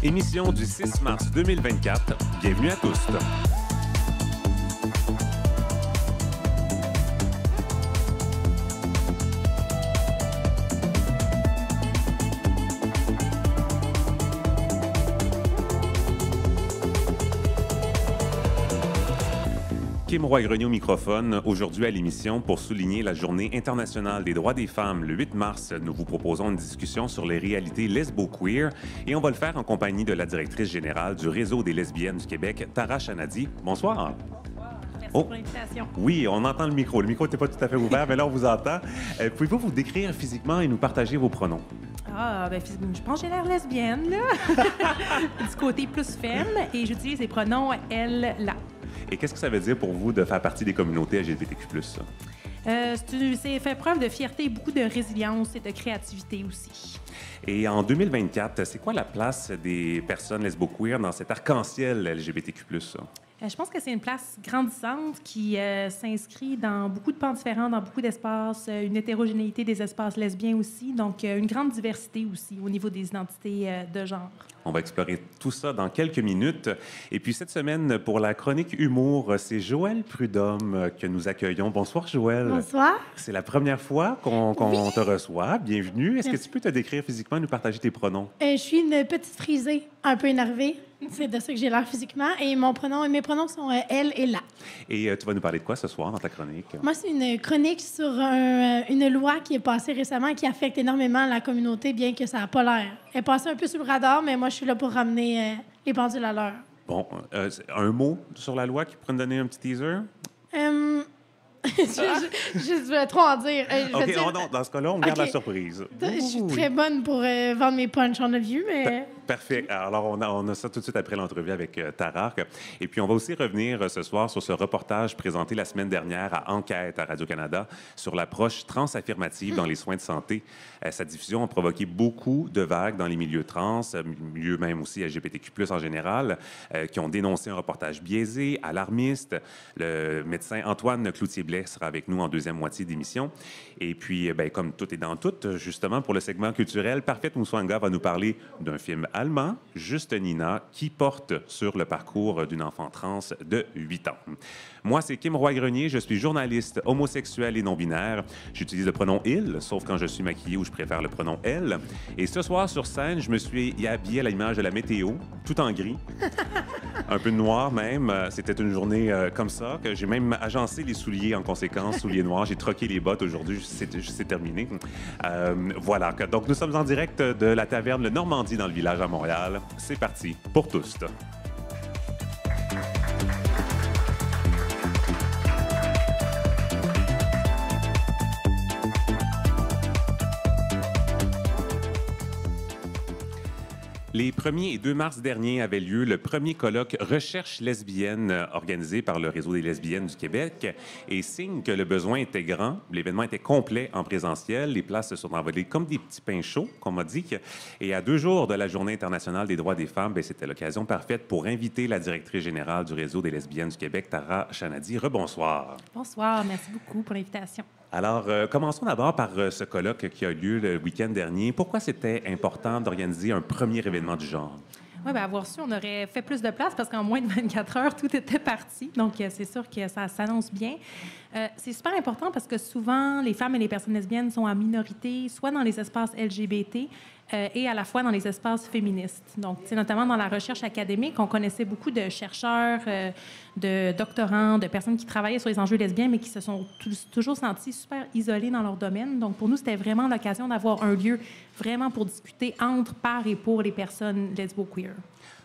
Émission du 6 mars 2024. Bienvenue à tous. Kim Roy-Grenier au microphone, aujourd'hui à l'émission pour souligner la Journée internationale des droits des femmes. Le 8 mars, nous vous proposons une discussion sur les réalités lesbo-queer et on va le faire en compagnie de la directrice générale du Réseau des lesbiennes du Québec, Tara Chanadi. Bonsoir. Merci pour l'invitation. Oui, on entend le micro. Le micro n'était pas tout à fait ouvert, mais là, on vous entend. Pouvez-vous vous décrire physiquement et nous partager vos pronoms? Je pense que j'ai l'air lesbienne, là. Du côté plus femme, et j'utilise les pronoms elle, la. Et qu'est-ce que ça veut dire pour vous de faire partie des communautés LGBTQ+, ça? C'est fait preuve de fierté, beaucoup de résilience et de créativité aussi. Et en 2024, c'est quoi la place des personnes lesbo-queer dans cet arc-en-ciel LGBTQ+, ça? Je pense que c'est une place grandissante qui s'inscrit dans beaucoup de pans différents, dans beaucoup d'espaces, une hétérogénéité des espaces lesbiens aussi, donc une grande diversité aussi au niveau des identités de genre. On va explorer tout ça dans quelques minutes. Et puis cette semaine, pour la chronique humour, c'est Joëlle Prudhomme que nous accueillons. Bonsoir, Joëlle. Bonsoir. C'est la première fois qu'on te reçoit. Bienvenue. Est-ce que tu peux te décrire physiquement et nous partager tes pronoms? Je suis une petite frisée, un peu énervée. C'est de ça que j'ai l'air physiquement. Et mes pronoms sont elle et la. Et tu vas nous parler de quoi ce soir dans ta chronique? Moi, c'est une chronique sur une loi qui est passée récemment et qui affecte énormément la communauté, bien que ça n'a pas l'air. Elle est passée un peu sous le radar, mais moi, je suis là pour ramener les pendules à l'heure. Bon, un mot sur la loi qui pourrait nous donner un petit teaser? Je vais trop en dire. OK, dans ce cas-là, on garde la surprise. Je suis très bonne pour vendre mes punchs, on a vu, mais... Parfait. Alors, on a ça tout de suite après l'entrevue avec Tara. Et puis, on va aussi revenir ce soir sur ce reportage présenté la semaine dernière à Enquête à Radio-Canada sur l'approche transaffirmative dans les soins de santé. Sa diffusion a provoqué beaucoup de vagues dans les milieux trans, milieux même aussi LGBTQ+, en général, qui ont dénoncé un reportage biaisé, alarmiste. Le médecin Antoine Cloutier-Blais sera avec nous en deuxième moitié d'émission. Et puis, comme tout est dans tout, justement, pour le segment culturel, Parfaite Moussouanga va nous parler d'un film allemand, Juste Nina, qui porte sur le parcours d'une enfant trans de 8 ans. Moi, c'est Kim Roy-Grenier, je suis journaliste homosexuel et non-binaire. J'utilise le pronom « il », sauf quand je suis maquillée où je préfère le pronom « elle ». Et ce soir, sur scène, je me suis habillé à l'image de la météo, tout en gris, un peu noir même. C'était une journée comme ça, que j'ai même agencé les souliers en conséquence, souliers noirs. J'ai troqué les bottes aujourd'hui, c'est terminé. Voilà, donc nous sommes en direct de la taverne Le Normandie dans le village à Montréal. C'est parti pour tous. Les 1er et 2 mars dernier avait lieu le premier colloque Recherche lesbienne organisé par le Réseau des lesbiennes du Québec. Et signe que le besoin était grand, l'événement était complet en présentiel, les places se sont envolées comme des petits pains chauds, qu'on m'a dit. Et à 2 jours de la Journée internationale des droits des femmes, c'était l'occasion parfaite pour inviter la directrice générale du Réseau des lesbiennes du Québec, Tara Chanadi. Rebonsoir. Bonsoir, merci beaucoup pour l'invitation. Alors, commençons d'abord par ce colloque qui a eu lieu le week-end dernier. Pourquoi c'était important d'organiser un premier événement du genre? Oui, bien, avoir su, on aurait fait plus de place parce qu'en moins de 24 heures, tout était parti. Donc, c'est sûr que ça s'annonce bien. C'est super important parce que souvent, les femmes et les personnes lesbiennes sont en minorité, soit dans les espaces LGBT et à la fois dans les espaces féministes. Donc, notamment dans la recherche académique, on connaissait beaucoup de chercheurs, de doctorants, de personnes qui travaillaient sur les enjeux lesbiens, mais qui se sont toujours sentis super isolés dans leur domaine. Donc, pour nous, c'était vraiment l'occasion d'avoir un lieu vraiment pour discuter entre, par et pour les personnes lesbo-queer.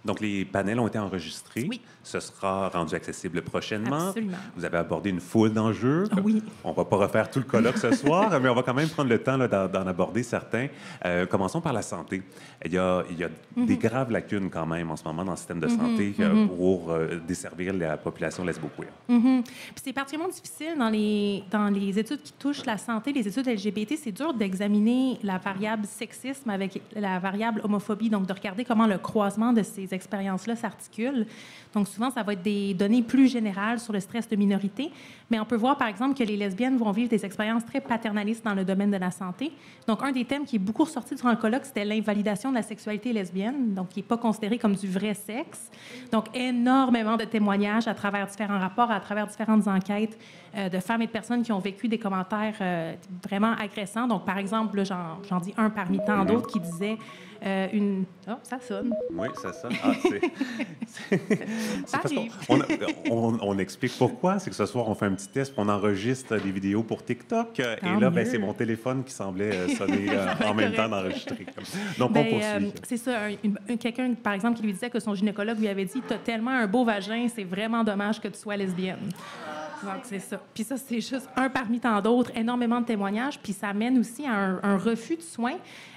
Donc, les panels ont été enregistrés. Oui. Ce sera rendu accessible prochainement. Absolument. Vous avez abordé une foule d'enjeux. Oui. On ne va pas refaire tout le colloque ce soir, mais on va quand même prendre le temps d'en aborder certains. Commençons par la santé. Il y a des graves lacunes quand même en ce moment dans le système de santé pour desservir la population lesbo-queer. Puis c'est particulièrement difficile dans les études qui touchent la santé, les études LGBT. C'est dur d'examiner la variable sexisme avec la variable homophobie, donc de regarder comment le croisement de ces expériences-là s'articulent. Donc, souvent, ça va être des données plus générales sur le stress de minorité, mais on peut voir, par exemple, que les lesbiennes vont vivre des expériences très paternalistes dans le domaine de la santé. Donc, un des thèmes qui est beaucoup ressorti durant le colloque, c'était l'invalidation de la sexualité lesbienne, donc qui n'est pas considérée comme du vrai sexe. Donc, énormément de témoignages à travers différents rapports, à travers différentes enquêtes de femmes et de personnes qui ont vécu des commentaires vraiment agressants. Donc, par exemple, là, j'en dis un parmi tant d'autres qui disait une... Oh, ça sonne. Oui, ça sonne. Ah, c'est parce qu'on explique pourquoi. C'est que ce soir, on fait un petit test, on enregistre des vidéos pour TikTok. Et là, ben, c'est mon téléphone qui semblait sonner en même temps d'enregistrer. Donc, on poursuit. C'est ça. Quelqu'un, par exemple, qui lui disait que son gynécologue lui avait dit « Tu as tellement un beau vagin, c'est vraiment dommage que tu sois lesbienne. » Donc, c'est ça. Puis ça, c'est juste un parmi tant d'autres, énormément de témoignages. Puis ça mène aussi à un refus de soins.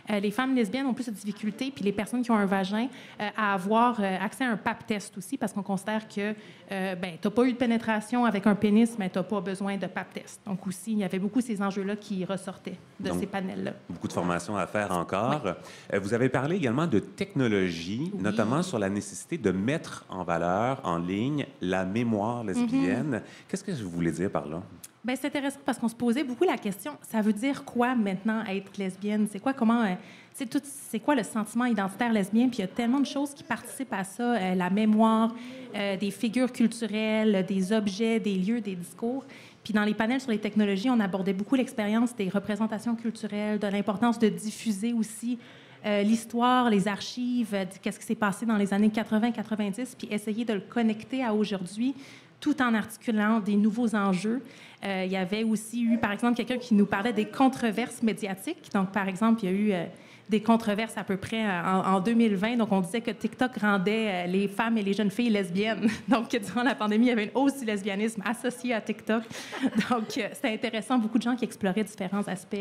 Les femmes lesbiennes ont plus de difficultés, puis les personnes qui ont un vagin, à avoir accès à un pap test aussi, parce qu'on considère que tu n'as pas eu de pénétration avec un pénis, mais tu n'as pas besoin de pap test. Donc aussi, il y avait beaucoup ces enjeux-là qui ressortaient de ces panels-là. Beaucoup de formations à faire encore. Oui. Vous avez parlé également de technologie, notamment sur la nécessité de mettre en valeur en ligne la mémoire lesbienne. Qu'est-ce que vous voulez dire par là? Bien, c'est intéressant parce qu'on se posait beaucoup la question, ça veut dire quoi maintenant être lesbienne? C'est quoi, c'est quoi le sentiment identitaire lesbien? Puis il y a tellement de choses qui participent à ça, la mémoire, des figures culturelles, des objets, des lieux, des discours. Puis dans les panels sur les technologies, on abordait beaucoup l'expérience des représentations culturelles, de l'importance de diffuser aussi l'histoire, les archives, qu'est-ce qui s'est passé dans les années 80-90, puis essayer de le connecter à aujourd'hui, tout en articulant des nouveaux enjeux. Il y avait aussi eu, par exemple, quelqu'un qui nous parlait des controverses médiatiques. Donc, par exemple, il y a eu des controverses à peu près en 2020. Donc, on disait que TikTok rendait les femmes et les jeunes filles lesbiennes. Donc, durant la pandémie, il y avait une hausse du lesbianisme associée à TikTok. Donc, c'était intéressant. Beaucoup de gens qui exploraient différents aspects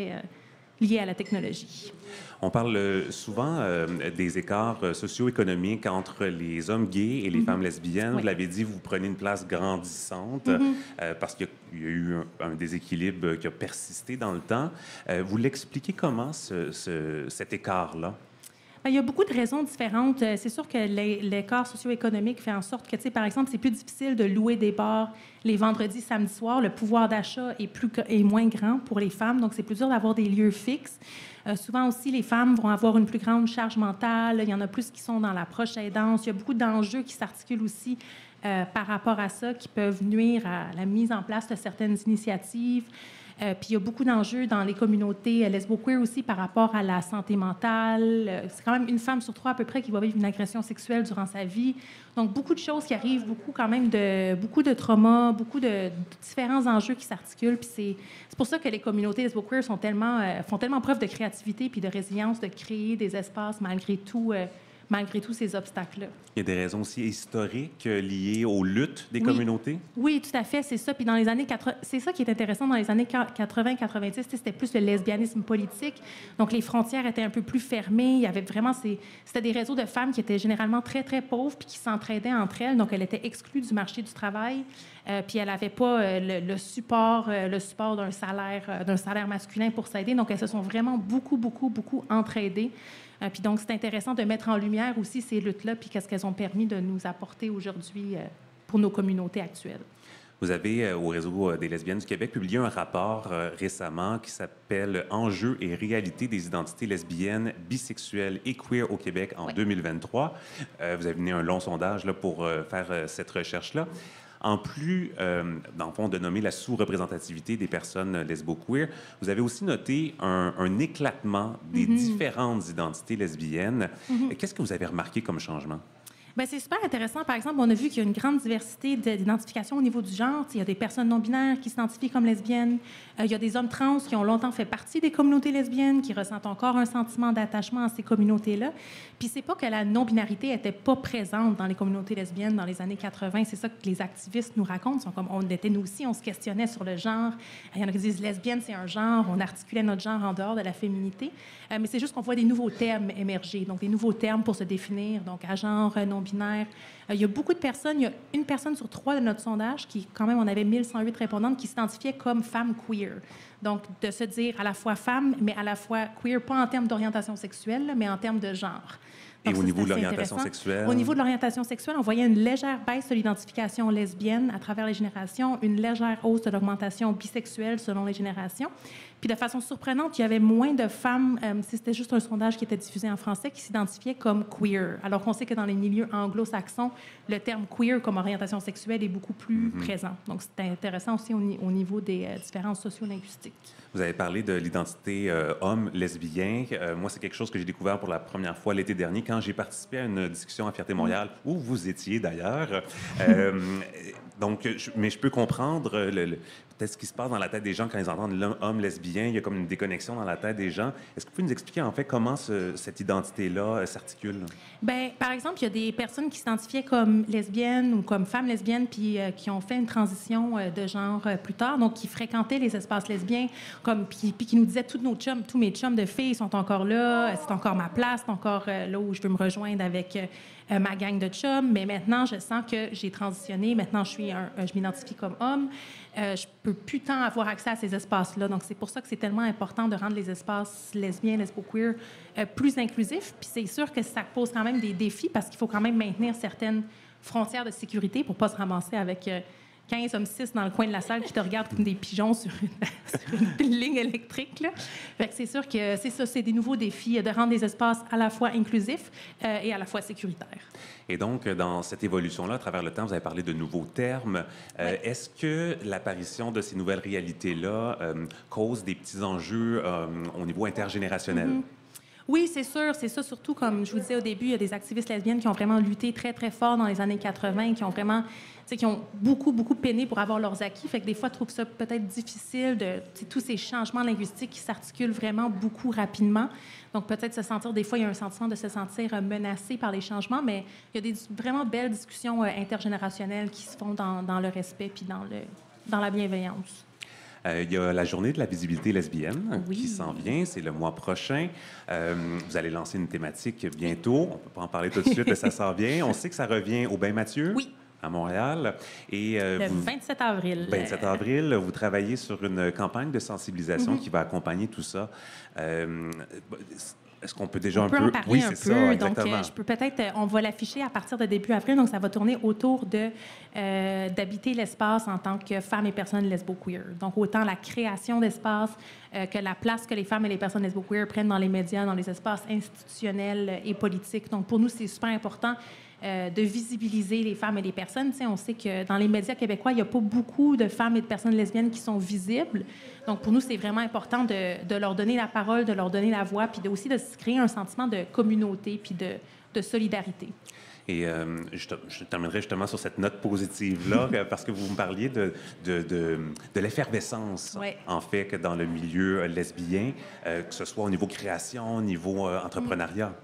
liés à la technologie. On parle souvent des écarts socio-économiques entre les hommes gays et les femmes lesbiennes. Oui. Vous l'avez dit, vous prenez une place grandissante parce qu'il y a eu un déséquilibre qui a persisté dans le temps. Vous l'expliquez comment, cet écart-là? Il y a beaucoup de raisons différentes. C'est sûr que l'écart socio-économique fait en sorte que, par exemple, c'est plus difficile de louer des bars les vendredis, samedis soirs. Le pouvoir d'achat est moins grand pour les femmes, donc c'est plus dur d'avoir des lieux fixes. Souvent aussi, les femmes vont avoir une plus grande charge mentale. Il y en a plus qui sont dans l'approche aidance. Il y a beaucoup d'enjeux qui s'articulent aussi par rapport à ça, qui peuvent nuire à la mise en place de certaines initiatives. Puis il y a beaucoup d'enjeux dans les communautés lesbo-queer aussi par rapport à la santé mentale. C'est quand même une femme sur 3 à peu près qui va vivre une agression sexuelle durant sa vie. Donc, beaucoup de choses qui arrivent, beaucoup de traumas, beaucoup de différents enjeux qui s'articulent. Puis c'est pour ça que les communautés lesbo-queer font tellement preuve de créativité puis de résilience de créer des espaces malgré tous ces obstacles-là. Il y a des raisons aussi historiques liées aux luttes des communautés? Oui, tout à fait, c'est ça. Puis dans les années 80, c'est ça qui est intéressant dans les années 80-90, c'était plus le lesbianisme politique. Donc les frontières étaient un peu plus fermées. Il y avait vraiment c'était des réseaux de femmes qui étaient généralement très, très pauvres puis qui s'entraidaient entre elles. Donc elle était exclue du marché du travail. Puis elle n'avait pas le support d'un salaire masculin pour s'aider. Donc elles se sont vraiment beaucoup entraidées. Puis donc, c'est intéressant de mettre en lumière aussi ces luttes-là, puis qu'est-ce qu'elles ont permis de nous apporter aujourd'hui pour nos communautés actuelles. Vous avez, au Réseau des lesbiennes du Québec, publié un rapport récemment qui s'appelle « Enjeux et réalité des identités lesbiennes, bisexuelles et queer au Québec en 2023 ». Vous avez mené un long sondage là, pour faire cette recherche-là. En plus, dans le fond, de nommer la sous-représentativité des personnes lesbo-queer, vous avez aussi noté un éclatement des différentes identités lesbiennes. Qu'est-ce que vous avez remarqué comme changement? Bien, c'est super intéressant. Par exemple, on a vu qu'il y a une grande diversité d'identification au niveau du genre. Il y a des personnes non-binaires qui s'identifient comme lesbiennes. Il y a des hommes trans qui ont longtemps fait partie des communautés lesbiennes, qui ressentent encore un sentiment d'attachement à ces communautés-là. Puis c'est pas que la non-binarité était pas présente dans les communautés lesbiennes dans les années 80. C'est ça que les activistes nous racontent. Ils sont comme, on était nous aussi, on se questionnait sur le genre. Il y en a qui disent lesbienne, c'est un genre. On articulait notre genre en dehors de la féminité. Mais c'est juste qu'on voit des nouveaux termes émerger. Donc, des nouveaux termes pour se définir. Donc, à genre, non-binaire. Il y a beaucoup de personnes. Il y a une personne sur 3 de notre sondage qui, quand même, on avait 1108 répondantes qui s'identifiaient comme femme queer. Donc, de se dire à la fois femme, mais à la fois queer, pas en termes d'orientation sexuelle, mais en termes de genre. Et Donc, au ça, niveau c'est de assez l'orientation intéressant. sexuelle? Au niveau de l'orientation sexuelle, on voyait une légère baisse de l'identification lesbienne à travers les générations, une légère hausse de l'augmentation bisexuelle selon les générations. Puis de façon surprenante, il y avait moins de femmes, si c'était juste un sondage qui était diffusé en français, qui s'identifiaient comme queer. Alors qu'on sait que dans les milieux anglo-saxons, le terme queer comme orientation sexuelle est beaucoup plus présent. Donc c'est intéressant aussi au niveau des différences sociolinguistiques. Vous avez parlé de l'identité homme lesbien. Moi, c'est quelque chose que j'ai découvert pour la première fois l'été dernier quand j'ai participé à une discussion à Fierté Montréal, où vous étiez d'ailleurs. Donc, mais je peux comprendre peut-être ce qui se passe dans la tête des gens quand ils entendent l'homme lesbien. Il y a comme une déconnexion dans la tête des gens. Est-ce que vous pouvez nous expliquer en fait comment cette identité-là s'articule? Bien, par exemple, il y a des personnes qui s'identifiaient comme lesbiennes ou comme femmes lesbiennes puis qui ont fait une transition de genre plus tard, donc qui fréquentaient les espaces lesbiens, puis qui nous disaient tous mes chums de filles sont encore là, c'est encore ma place, c'est encore là où je veux me rejoindre avec ma gang de chums, mais maintenant, je sens que j'ai transitionné. Maintenant, je m'identifie comme homme. Je peux plus tant avoir accès à ces espaces-là. Donc, c'est pour ça que c'est tellement important de rendre les espaces lesbiens, lesbo-queer plus inclusifs. Puis c'est sûr que ça pose quand même des défis parce qu'il faut quand même maintenir certaines frontières de sécurité pour pas se ramasser avec 15 hommes 6 dans le coin de la salle qui te regardent comme des pigeons sur une ligne électrique. Là. Fait que c'est sûr que c'est ça, c'est des nouveaux défis de rendre les espaces à la fois inclusifs et à la fois sécuritaires. Et donc, dans cette évolution-là, à travers le temps, vous avez parlé de nouveaux termes. Ouais. Est-ce que l'apparition de ces nouvelles réalités-là cause des petits enjeux au niveau intergénérationnel? Oui, c'est sûr. C'est ça, surtout, comme je vous disais au début, il y a des activistes lesbiennes qui ont vraiment lutté très, très fort dans les années 80, qui ont vraiment, qui ont beaucoup, beaucoup peiné pour avoir leurs acquis. Fait que des fois, je trouve ça peut-être difficile de tous ces changements linguistiques qui s'articulent vraiment beaucoup rapidement. Donc, peut-être se sentir, des fois, il y a un sentiment de se sentir menacé par les changements, mais il y a des vraiment belles discussions intergénérationnelles qui se font dans le respect puis dans la bienveillance. Il y a la journée de la visibilité lesbienne Oui. qui s'en vient, c'est le mois prochain. Vous allez lancer une thématique bientôt. On ne peut pas en parler tout de suite, mais ça s'en vient. On sait que ça revient au Bain-Mathieu. Oui. À Montréal. Et, Le 27 avril. 27 avril, vous travaillez sur une campagne de sensibilisation qui va accompagner tout ça. Est-ce qu'on peut déjà on peut en parler Oui, un c'est peu. ça, Donc, exactement. je peux peut-être... on va l'afficher à partir de début avril. Donc, ça va tourner autour d'habiter l'espace en tant que femme et personne lesbo-queer. Donc, autant la création d'espace que la place que les femmes et les personnes lesbo-queer prennent dans les médias, dans les espaces institutionnels et politiques. Donc, pour nous, c'est super important de visibiliser les femmes et les personnes. Tu sais, on sait que dans les médias québécois, il n'y a pas beaucoup de femmes et de personnes lesbiennes qui sont visibles. Donc, pour nous, c'est vraiment important de leur donner la parole, de leur donner la voix, puis aussi de se créer un sentiment de communauté puis de solidarité. Et je terminerai justement sur cette note positive-là, parce que vous me parliez de l'effervescence, Ouais. en fait, que dans le milieu lesbien, que ce soit au niveau création, au niveau entrepreneuriat.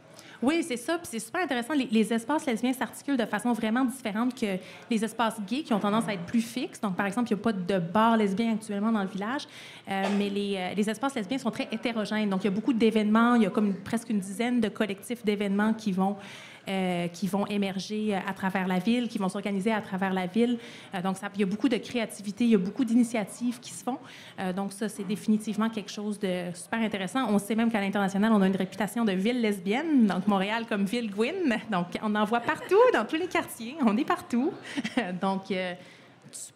Oui, c'est ça. Puis c'est super intéressant. Les espaces lesbiens s'articulent de façon vraiment différente que les espaces gays qui ont tendance à être plus fixes. Donc, par exemple, il n'y a pas de bar lesbien actuellement dans le village, mais les espaces lesbiens sont très hétérogènes. Donc, il y a beaucoup d'événements. Il y a comme presque une dizaine de collectifs d'événements qui vont émerger à travers la ville, qui vont s'organiser à travers la ville. Donc, il y a beaucoup de créativité, il y a beaucoup d'initiatives qui se font. Donc, ça, c'est définitivement quelque chose de super intéressant. On sait même qu'à l'international, on a une réputation de ville lesbienne, donc Montréal comme ville Gwyn. Donc, on en voit partout, dans tous les quartiers. On est partout. Donc,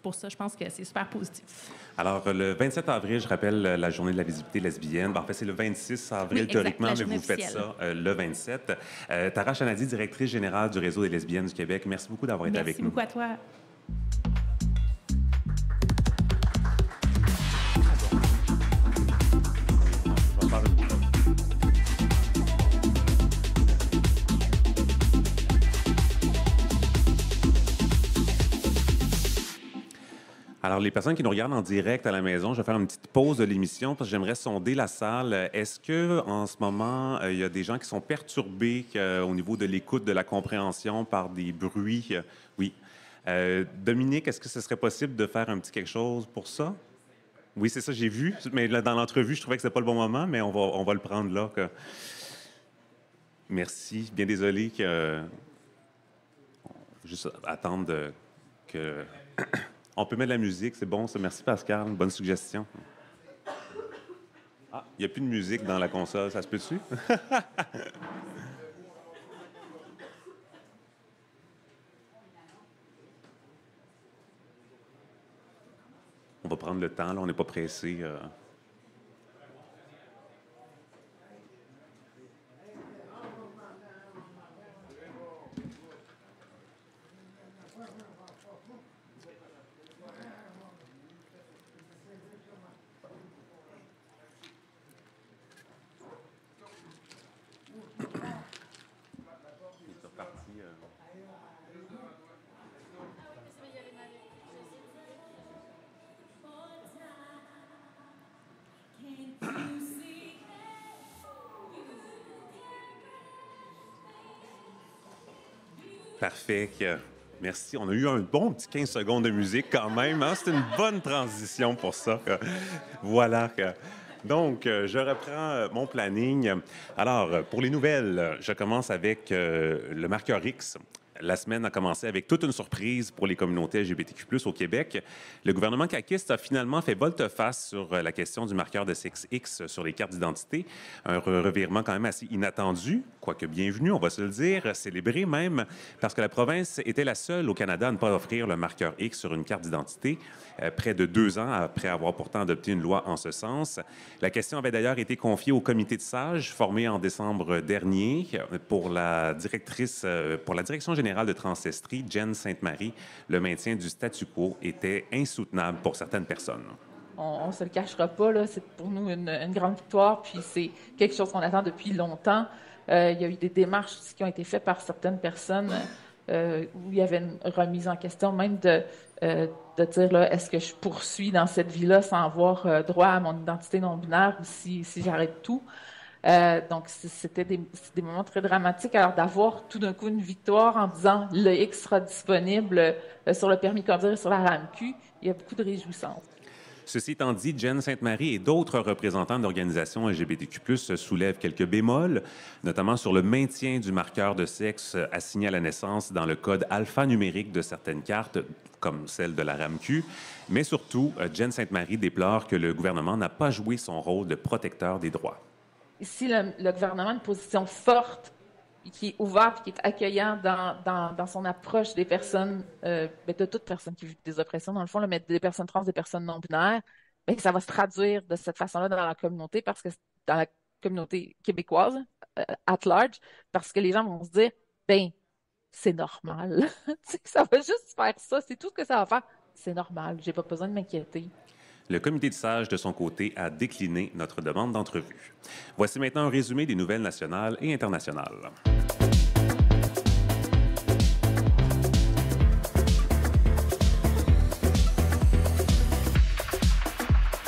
pour ça, je pense que c'est super positif. Alors, le 27 avril, je rappelle la journée de la visibilité lesbienne. En fait, c'est le 26 avril, Oui, théoriquement, exact, mais vous faites ça le 27. Tara Chanadi, directrice générale du Réseau des lesbiennes du Québec, merci beaucoup d'avoir été avec nous. Merci beaucoup à toi. Alors, les personnes qui nous regardent en direct à la maison, je vais faire une petite pause de l'émission parce que j'aimerais sonder la salle. Est-ce que en ce moment, il y a des gens qui sont perturbés au niveau de l'écoute, de la compréhension par des bruits? Oui. Dominique, est-ce que ce serait possible de faire un petit quelque chose pour ça? Oui, c'est ça, j'ai vu. Mais là, dans l'entrevue, je trouvais que ce n'était pas le bon moment, mais on va le prendre là. Merci. Bien désolé que... Juste attendre que... On peut mettre de la musique, c'est bon, ça. Merci, Pascal. Bonne suggestion. Ah, il n'y a plus de musique dans la console, ça se peut-tu? On va prendre le temps, là, on n'est pas pressé. Parfait. Merci. On a eu un bon petit 15 secondes de musique quand même. Hein? C'est une bonne transition pour ça. Voilà. Donc, je reprends mon planning. Alors, pour les nouvelles, je commence avec le marqueur X. La semaine a commencé avec toute une surprise pour les communautés LGBTQ+ au Québec. Le gouvernement caquiste a finalement fait volte-face sur la question du marqueur de sexe X sur les cartes d'identité. Un revirement quand même assez inattendu, quoique bienvenu, on va se le dire, célébré même, parce que la province était la seule au Canada à ne pas offrir le marqueur X sur une carte d'identité, près de 2 ans après avoir pourtant adopté une loi en ce sens. La question avait d'ailleurs été confiée au comité de sages formé en décembre dernier pour la direction générale de Transestrie, Jen Sainte-Marie. Le maintien du statu quo était insoutenable pour certaines personnes. On ne se le cachera pas, là, c'est pour nous une grande victoire, puis c'est quelque chose qu'on attend depuis longtemps. Il y a eu des démarches aussi qui ont été faites par certaines personnes où il y avait une remise en question, même de dire, là, est-ce que je poursuis dans cette vie-là sans avoir droit à mon identité non-binaire ou si j'arrête tout? Donc, c'était des moments très dramatiques. Alors, d'avoir tout d'un coup une victoire en disant le X sera disponible sur le permis de conduire et sur la RAMQ, il y a beaucoup de réjouissance. Ceci étant dit, Jen Sainte-Marie et d'autres représentants d'organisations LGBTQ+, soulèvent quelques bémols, notamment sur le maintien du marqueur de sexe assigné à la naissance dans le code alphanumérique de certaines cartes, comme celle de la RAMQ. Mais surtout, Jen Sainte-Marie déplore que le gouvernement n'a pas joué son rôle de protecteur des droits. Ici, le gouvernement a une position forte, qui est ouverte, qui est accueillant dans son approche des personnes, de toute personne qui vit des oppressions, dans le fond, mais des personnes trans, des personnes non-binaires, mais ça va se traduire de cette façon-là dans la communauté, parce que dans la communauté québécoise, at large, parce que les gens vont se dire, ben, c'est normal. Ça va juste faire ça, c'est tout ce que ça va faire. C'est normal, j'ai pas besoin de m'inquiéter. Le comité de sages, de son côté, a décliné notre demande d'entrevue. Voici maintenant un résumé des nouvelles nationales et internationales.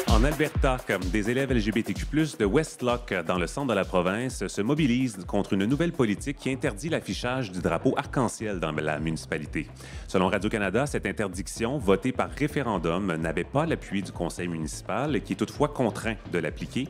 En Alberta, des élèves LGBTQ+, de West Loch, dans le centre de la province, se mobilisent contre une nouvelle politique qui interdit l'affichage du drapeau arc-en-ciel dans la municipalité. Selon Radio-Canada, cette interdiction, votée par référendum, n'avait pas l'appui du conseil municipal, qui est toutefois contraint de l'appliquer.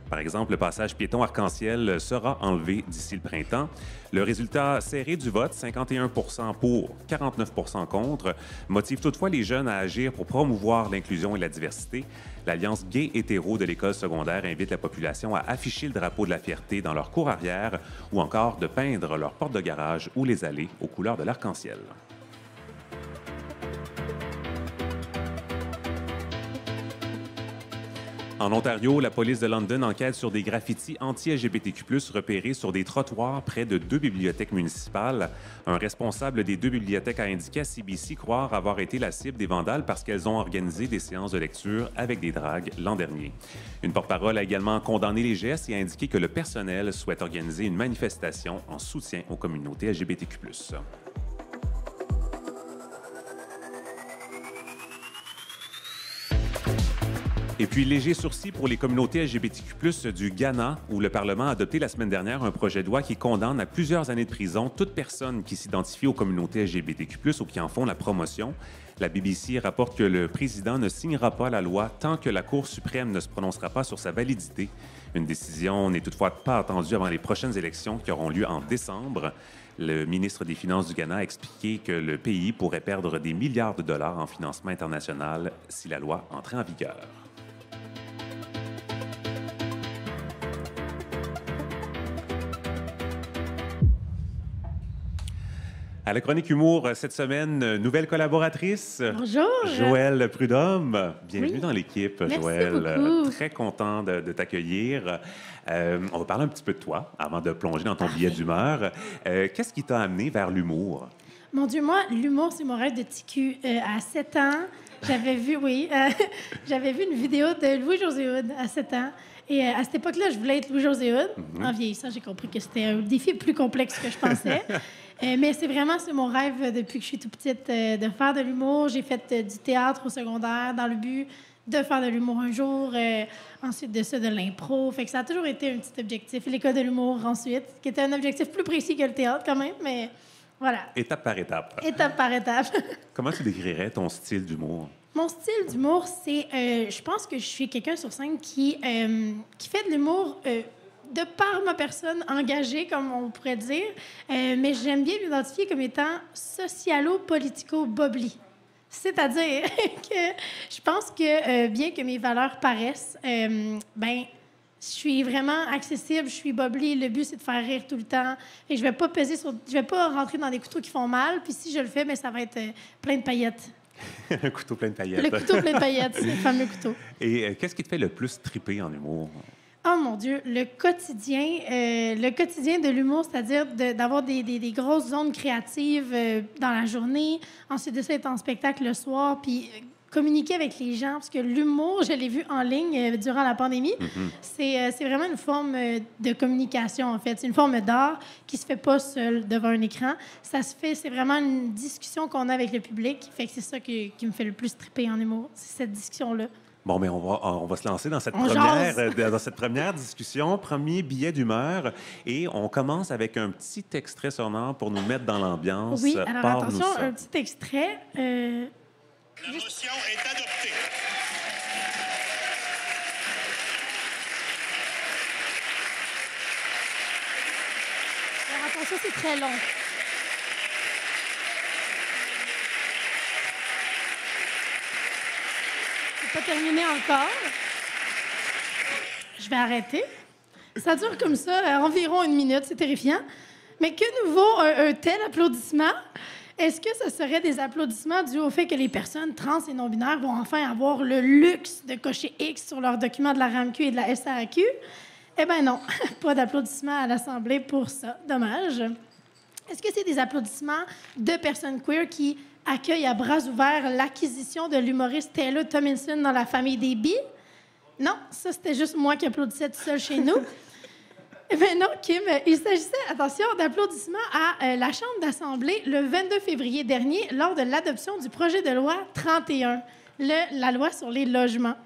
Par exemple, le passage piéton arc-en-ciel sera enlevé d'ici le printemps. Le résultat serré du vote, 51 % pour, 49 % contre, motive toutefois les jeunes à agir pour promouvoir l'inclusion et la diversité. L'Alliance gay-hétéro de l'école secondaire invite la population à afficher le drapeau de la fierté dans leur cour arrière ou encore de peindre leurs portes de garage ou les allées aux couleurs de l'arc-en-ciel. En Ontario, la police de London enquête sur des graffitis anti-LGBTQ+, repérés sur des trottoirs près de 2 bibliothèques municipales. Un responsable des 2 bibliothèques a indiqué à CBC croire avoir été la cible des vandales parce qu'elles ont organisé des séances de lecture avec des dragues l'an dernier. Une porte-parole a également condamné les gestes et a indiqué que le personnel souhaite organiser une manifestation en soutien aux communautés LGBTQ+. Et puis, léger sursis pour les communautés LGBTQ+, du Ghana, où le Parlement a adopté la semaine dernière un projet de loi qui condamne à plusieurs années de prison toute personne qui s'identifie aux communautés LGBTQ+, ou qui en font la promotion. La BBC rapporte que le président ne signera pas la loi tant que la Cour suprême ne se prononcera pas sur sa validité. Une décision n'est toutefois pas attendue avant les prochaines élections qui auront lieu en décembre. Le ministre des Finances du Ghana a expliqué que le pays pourrait perdre des milliards de dollars en financement international si la loi entrait en vigueur. À la chronique humour, cette semaine, nouvelle collaboratrice. Bonjour. Joëlle Prudhomme. Bienvenue Oui. dans l'équipe, Merci Joëlle. beaucoup. Très content de t'accueillir. On va parler un petit peu de toi avant de plonger dans ton billet d'humeur. Qu'est-ce qui t'a amené vers l'humour? Mon Dieu, moi, l'humour, c'est mon rêve de TQ. À 7 ans, j'avais vu, j'avais vu une vidéo de Louis-José Hood à 7 ans. Et à cette époque-là, je voulais être Louis-José Hood. En vieillissant, j'ai compris que c'était un défi plus complexe que je pensais. Mais c'est mon rêve depuis que je suis toute petite de faire de l'humour. J'ai fait du théâtre au secondaire dans le but de faire de l'humour un jour. Ensuite de ça, de l'impro. Fait que ça a toujours été un petit objectif. L'école de l'humour ensuite, qui était un objectif plus précis que le théâtre quand même, mais voilà. Étape par étape. Étape par étape. Comment tu décrirais ton style d'humour? Mon style d'humour, c'est... je pense que je suis quelqu'un sur scène qui fait de l'humour de par ma personne engagée, comme on pourrait dire, mais j'aime bien m'identifier comme étant socialo-politico-bobli. C'est-à-dire que je pense que, bien que mes valeurs paraissent, je suis vraiment accessible, je suis bobli. Le but, c'est de faire rire tout le temps. Et je vais pas rentrer dans des couteaux qui font mal. Puis si je le fais, mais ça va être plein de paillettes. Un couteau plein de paillettes. Le couteau plein de paillettes, c'est le fameux couteau. Et qu'est-ce qui te fait le plus triper en humour? Oh mon Dieu, le quotidien de l'humour, c'est-à-dire d'avoir des grosses zones créatives dans la journée, ensuite de ça être en spectacle le soir, puis communiquer avec les gens, parce que l'humour, je l'ai vu en ligne durant la pandémie, c'est vraiment une forme de communication, en fait. C'est une forme d'art qui se fait pas seul devant un écran. C'est vraiment une discussion qu'on a avec le public, fait que c'est ça qui me fait le plus triper en humour, c'est cette discussion-là. Bon, mais on va se lancer dans cette première discussion, premier billet d'humeur. Et on commence avec un petit extrait sonore pour nous mettre dans l'ambiance. Oui, alors attention, un petit extrait. La motion est adoptée. Alors attention, c'est très long. Pas terminé encore. Je vais arrêter. Ça dure comme ça, environ 1 minute. C'est terrifiant. Mais que nous vaut un tel applaudissement? Est-ce que ce serait des applaudissements dus au fait que les personnes trans et non-binaires vont enfin avoir le luxe de cocher X sur leurs documents de la RAMQ et de la SAQ? Eh bien non, pas d'applaudissements à l'Assemblée pour ça. Dommage. Est-ce que c'est des applaudissements de personnes queer qui accueille à bras ouverts l'acquisition de l'humoriste Taylor Tomlinson dans la famille des Bi? Non, ça, c'était juste moi qui applaudissais tout seul chez nous. Mais non, Kim, il s'agissait, attention, d'applaudissements à la Chambre d'Assemblée le 22 février dernier lors de l'adoption du projet de loi 31, la loi sur les logements.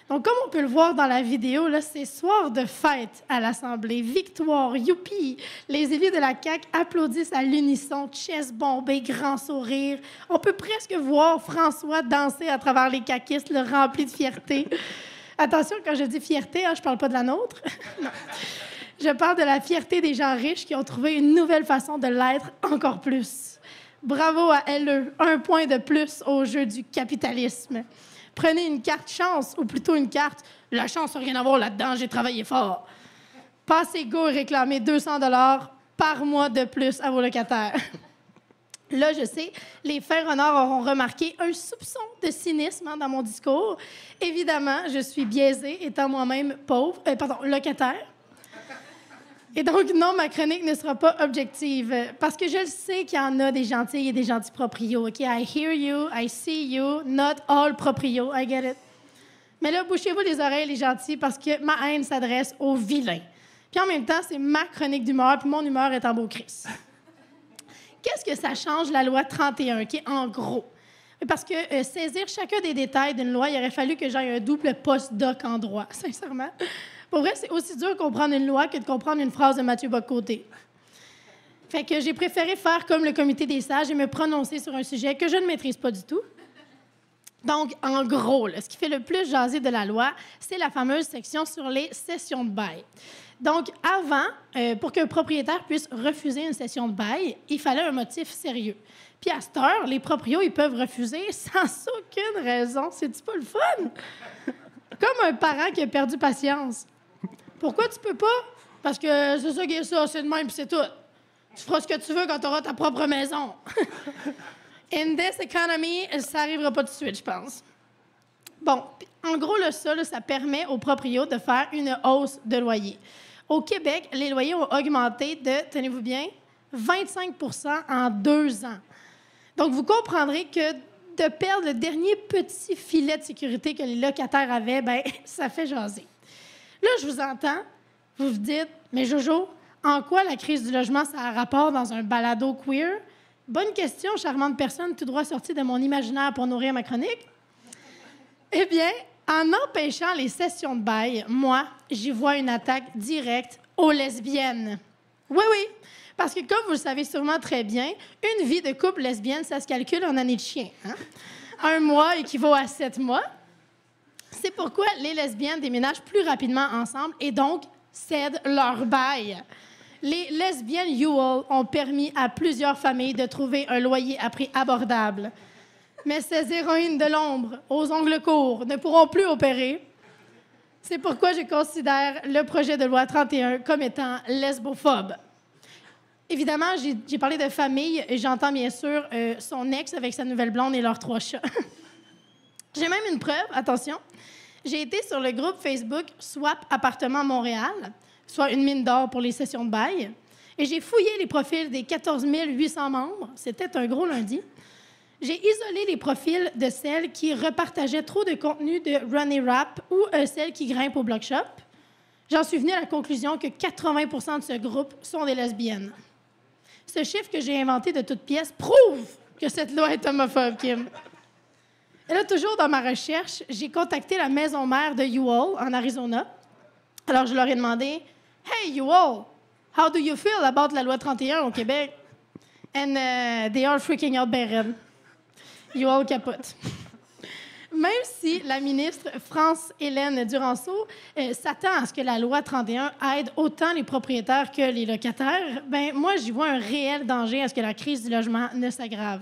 Donc, comme on peut le voir dans la vidéo, là, c'est soir de fête à l'Assemblée. Victoire, youpi! Les élus de la CAQ applaudissent à l'unisson, chest bombé, grand sourire. On peut presque voir François danser à travers les caquistes, le rempli de fierté. Attention, quand je dis fierté, je parle pas de la nôtre. Non. Je parle de la fierté des gens riches qui ont trouvé une nouvelle façon de l'être encore plus. Bravo à LE, 1 point de plus au jeu du capitalisme. Prenez une carte chance, ou plutôt une carte « La chance n'a rien à voir là-dedans, j'ai travaillé fort ». Passez go et réclamez 200 $ par mois de plus à vos locataires. Là, je sais, les fins renards auront remarqué un soupçon de cynisme dans mon discours. Évidemment, je suis biaisée, étant moi-même locataire. Et donc, non, ma chronique ne sera pas objective, parce que je le sais qu'il y en a des gentils et des gentils proprios, OK? I hear you, I see you, not all proprios, I get it. Mais là, bouchez-vous les oreilles, les gentils, parce que ma haine s'adresse aux vilains. Puis en même temps, c'est ma chronique d'humeur, puis mon humeur est en beau Christ. Qu'est-ce que ça change, la loi 31, qui est en gros? Parce que saisir chacun des détails d'une loi, il aurait fallu que j'aille un double post-doc en droit, sincèrement. Pour vrai, c'est aussi dur de comprendre une loi que de comprendre une phrase de Mathieu Bock-Côté. Fait que j'ai préféré faire comme le comité des sages et me prononcer sur un sujet que je ne maîtrise pas du tout. Donc, en gros, là, ce qui fait le plus jaser de la loi, c'est la fameuse section sur les cessions de bail. Donc, avant, pour qu'un propriétaire puisse refuser une cession de bail, il fallait un motif sérieux. Puis à cette heure, les proprios, ils peuvent refuser sans aucune raison. C'est-tu pas le fun? Comme un parent qui a perdu patience. Pourquoi tu peux pas? Parce que c'est ça qui est ça, c'est de même, puis c'est tout. Tu feras ce que tu veux quand tu auras ta propre maison. In this economy, ça n'arrivera pas tout de suite, je pense. Bon, en gros, ça permet aux proprios de faire une hausse de loyer. Au Québec, les loyers ont augmenté de, tenez-vous bien, 25 % en 2 ans. Donc, vous comprendrez que de perdre le dernier petit filet de sécurité que les locataires avaient, bien, ça fait jaser. Là, je vous entends, vous vous dites, mais Jojo, en quoi la crise du logement, ça a un rapport dans un balado queer? Bonne question, charmante personne, tout droit sortie de mon imaginaire pour nourrir ma chronique. Eh bien, en empêchant les sessions de bail, moi, j'y vois une attaque directe aux lesbiennes. Oui, oui, parce que comme vous le savez sûrement très bien, une vie de couple lesbienne, ça se calcule en années de chien. Hein? 1 mois équivaut à 7 mois. C'est pourquoi les lesbiennes déménagent plus rapidement ensemble et donc cèdent leur bail. Les lesbiennes Ewell ont permis à plusieurs familles de trouver un loyer à prix abordable. Mais ces héroïnes de l'ombre, aux ongles courts, ne pourront plus opérer. C'est pourquoi je considère le projet de loi 31 comme étant lesbophobe. Évidemment, j'ai parlé de famille et j'entends bien sûr son ex avec sa nouvelle blonde et leurs 3 chats. J'ai même une preuve, attention. J'ai été sur le groupe Facebook Swap Appartement Montréal, soit une mine d'or pour les sessions de bail, et j'ai fouillé les profils des 14 800 membres. C'était un gros lundi. J'ai isolé les profils de celles qui repartageaient trop de contenu de Runny Rap ou celles qui grimpent au Block Shop. J'en suis venue à la conclusion que 80 % de ce groupe sont des lesbiennes. Ce chiffre que j'ai inventé de toutes pièces prouve que cette loi est homophobe, Kim. Et là, toujours dans ma recherche, j'ai contacté la maison mère de Ewell, en Arizona. Alors, je leur ai demandé, « Hey, Ewell, how do you feel about la loi 31 au Québec? » And they are freaking out ben raide. Ewell capote. Même si la ministre France-Hélène Duranceau s'attend à ce que la loi 31 aide autant les propriétaires que les locataires, ben moi, j'y vois un réel danger à ce que la crise du logement ne s'aggrave.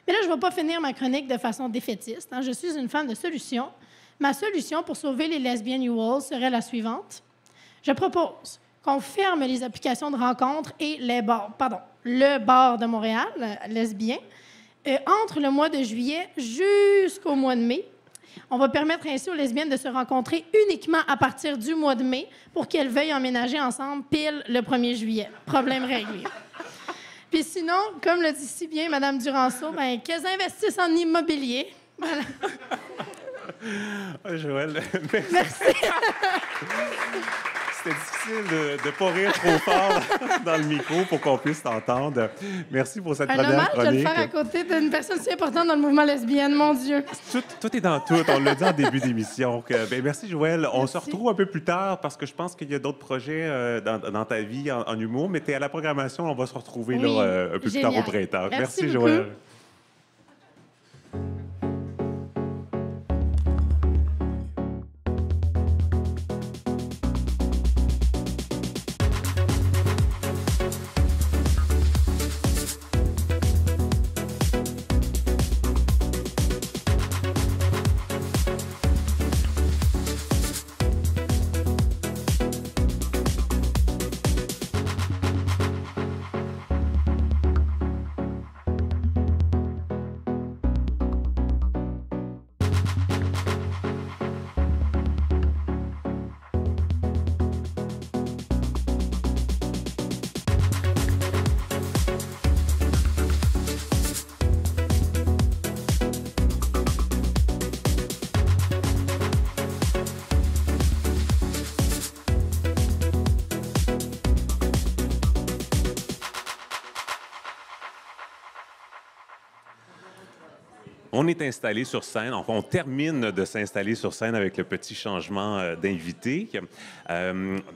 Mais là, je ne vais pas finir ma chronique de façon défaitiste. Hein. Je suis une femme de solution. Ma solution pour sauver les lesbiennes Ewell serait la suivante. Je propose qu'on ferme les applications de rencontres et le bar de Montréal, lesbien, entre le mois de juillet jusqu'au mois de mai. On va permettre ainsi aux lesbiennes de se rencontrer uniquement à partir du mois de mai pour qu'elles veuillent emménager ensemble pile le 1er juillet. Problème réglé. Puis sinon, comme le dit si bien Mme Duranceau, ben, qu'elles investissent en immobilier. Voilà. Joël, Merci. c'était difficile de ne pas rire trop fort dans le micro pour qu'on puisse t'entendre. Merci pour cette première hommage chronique. de le faire à côté d'une personne si importante dans le mouvement lesbienne, mon Dieu. Tout est dans tout. On l'a dit en début d'émission. Merci, Joël. On se retrouve un peu plus tard parce que je pense qu'il y a d'autres projets dans ta vie en humour, mais tu es à la programmation. On va se retrouver là, un peu plus tard au printemps. Merci Joël. On est installé sur scène, enfin, on termine de s'installer sur scène avec le petit changement d'invité.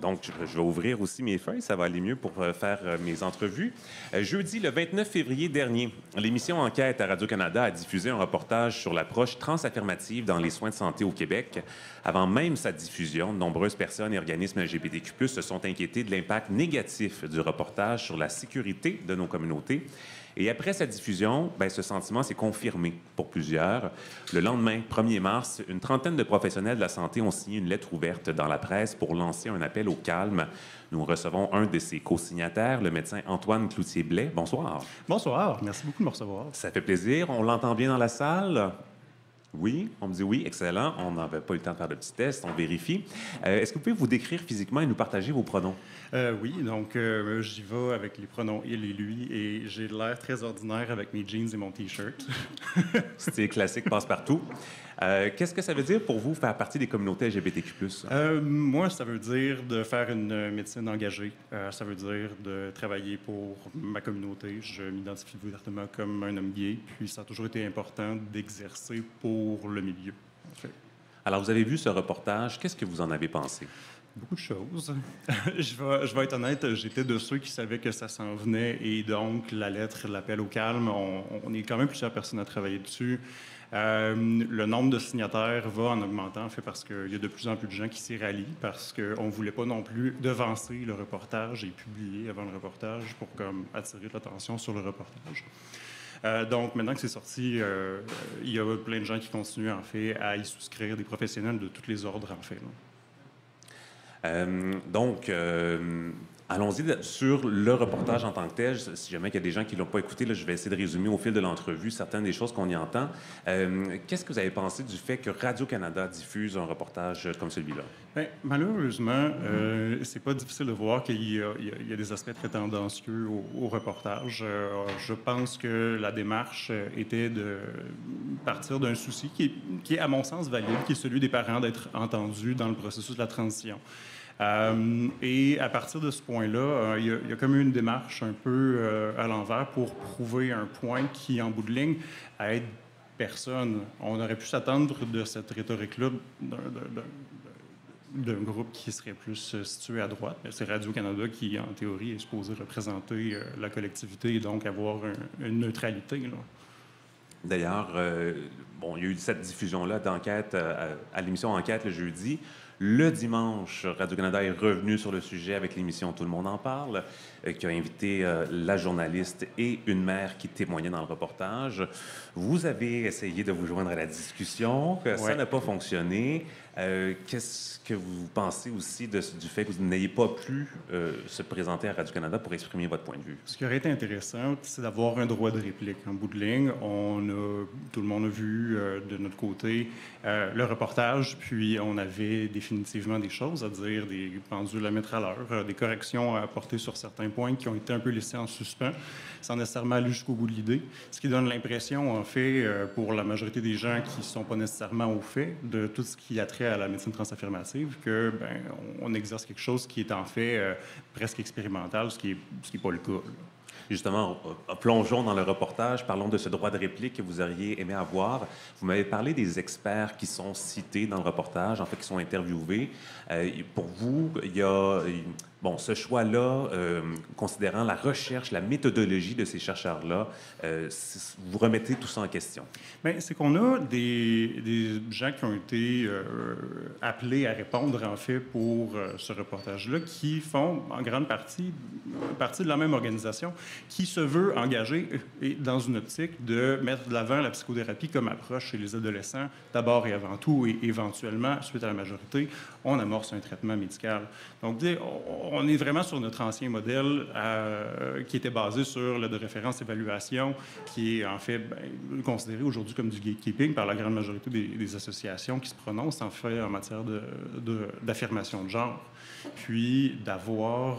Donc, je vais ouvrir aussi mes feuilles, ça va aller mieux pour faire mes entrevues. Jeudi, le 29 février dernier, l'émission Enquête à Radio-Canada a diffusé un reportage sur l'approche transaffirmative dans les soins de santé au Québec. Avant même sa diffusion, de nombreuses personnes et organismes LGBTQ+ se sont inquiétés de l'impact négatif du reportage sur la sécurité de nos communautés. Et après sa diffusion, ben, ce sentiment s'est confirmé pour plusieurs. Le lendemain, 1er mars, une trentaine de professionnels de la santé ont signé une lettre ouverte dans la presse pour lancer un appel au calme. Nous recevons un de ses co-signataires, le médecin Antoine Cloutier-Blais. Bonsoir. Bonsoir, merci beaucoup de me recevoir. Ça fait plaisir. On l'entend bien dans la salle? Oui, on me dit oui, excellent. On n'avait pas eu le temps de faire de petits tests, on vérifie. Est-ce que vous pouvez vous décrire physiquement et nous partager vos pronoms? Oui, donc j'y vais avec les pronoms il et lui et j'ai l'air très ordinaire avec mes jeans et mon T-shirt. Style classique passe-partout. Qu'est-ce que ça veut dire pour vous faire partie des communautés LGBTQ+? Moi, ça veut dire de faire une médecine engagée. Ça veut dire de travailler pour ma communauté. Je m'identifie ouvertement comme un homme gay, puis ça a toujours été important d'exercer pour le milieu, en fait. Alors, vous avez vu ce reportage. Qu'est-ce que vous en avez pensé? Beaucoup de choses. je vais être honnête, j'étais de ceux qui savaient que ça s'en venait et donc la lettre, l'appel au calme, on est quand même plusieurs personnes à travailler dessus. Le nombre de signataires va en augmentant, en fait, parce qu'il y a de plus en plus de gens qui s'y rallient, parce qu'on ne voulait pas non plus devancer le reportage et publier avant le reportage pour comme, attirer l'attention sur le reportage. Donc, maintenant que c'est sorti, il y a plein de gens qui continuent, en fait, à y souscrire, des professionnels de tous les ordres, en fait. Donc, allons-y sur le reportage en tant que tel. Si jamais il y a des gens qui ne l'ont pas écouté, là, je vais essayer de résumer au fil de l'entrevue certaines des choses qu'on y entend. Qu'est-ce que vous avez pensé du fait que Radio-Canada diffuse un reportage comme celui-là? Bien, malheureusement, c'est pas difficile de voir qu'il y a des aspects très tendancieux au reportage. Je pense que la démarche était de partir d'un souci qui est, à mon sens, valide, qui est celui des parents d'être entendus dans le processus de la transition. Et à partir de ce point-là, il y a comme une démarche un peu à l'envers pour prouver un point qui, en bout de ligne, aide personne. On aurait pu s'attendre de cette rhétorique-là d'un groupe qui serait plus situé à droite. C'est Radio-Canada qui, en théorie, est supposé représenter la collectivité et donc avoir une neutralité, là. D'ailleurs, bon, il y a eu cette diffusion-là d'enquête à l'émission Enquête le jeudi. Le dimanche, Radio-Canada est revenu sur le sujet avec l'émission Tout le monde en parle, qui a invité la journaliste et une mère qui témoignait dans le reportage. Vous avez essayé de vous joindre à la discussion, que ça n'a pas fonctionné. Qu'est-ce que vous pensez aussi du fait que vous n'ayez pas pu se présenter à Radio-Canada pour exprimer votre point de vue? Ce qui aurait été intéressant, c'est d'avoir un droit de réplique. En bout de ligne, tout le monde a vu de notre côté le reportage, puis on avait définitivement des choses à dire, des pendules à mettre à l'heure, des corrections à apporter sur certains points qui ont été un peu laissés en suspens, sans nécessairement aller jusqu'au bout de l'idée. Ce qui donne l'impression, en fait, pour la majorité des gens qui ne sont pas nécessairement au fait de tout ce qui a trait à la médecine transaffirmative, que on exerce quelque chose qui est en fait presque expérimental, ce qui est pas le cas, là. Justement, plongeons dans le reportage. Parlons de ce droit de réplique que vous auriez aimé avoir. Vous m'avez parlé des experts qui sont cités dans le reportage, en fait, qui sont interviewés. Pour vous, il y a... Bon, ce choix-là, considérant la recherche, la méthodologie de ces chercheurs-là, vous remettez tout ça en question? Bien, c'est qu'on a des gens qui ont été appelés à répondre, en fait, pour ce reportage-là, qui font en grande partie de la même organisation, qui se veut engagée dans une optique de mettre de l'avant la psychothérapie comme approche chez les adolescents, d'abord et avant tout, et éventuellement, suite à la majorité, on amorce un traitement médical. Donc, on est vraiment sur notre ancien modèle qui était basé sur le de référence évaluation, qui est en fait considéré aujourd'hui comme du gatekeeping par la grande majorité des associations qui se prononcent en fait en matière d'affirmation de genre. Puis d'avoir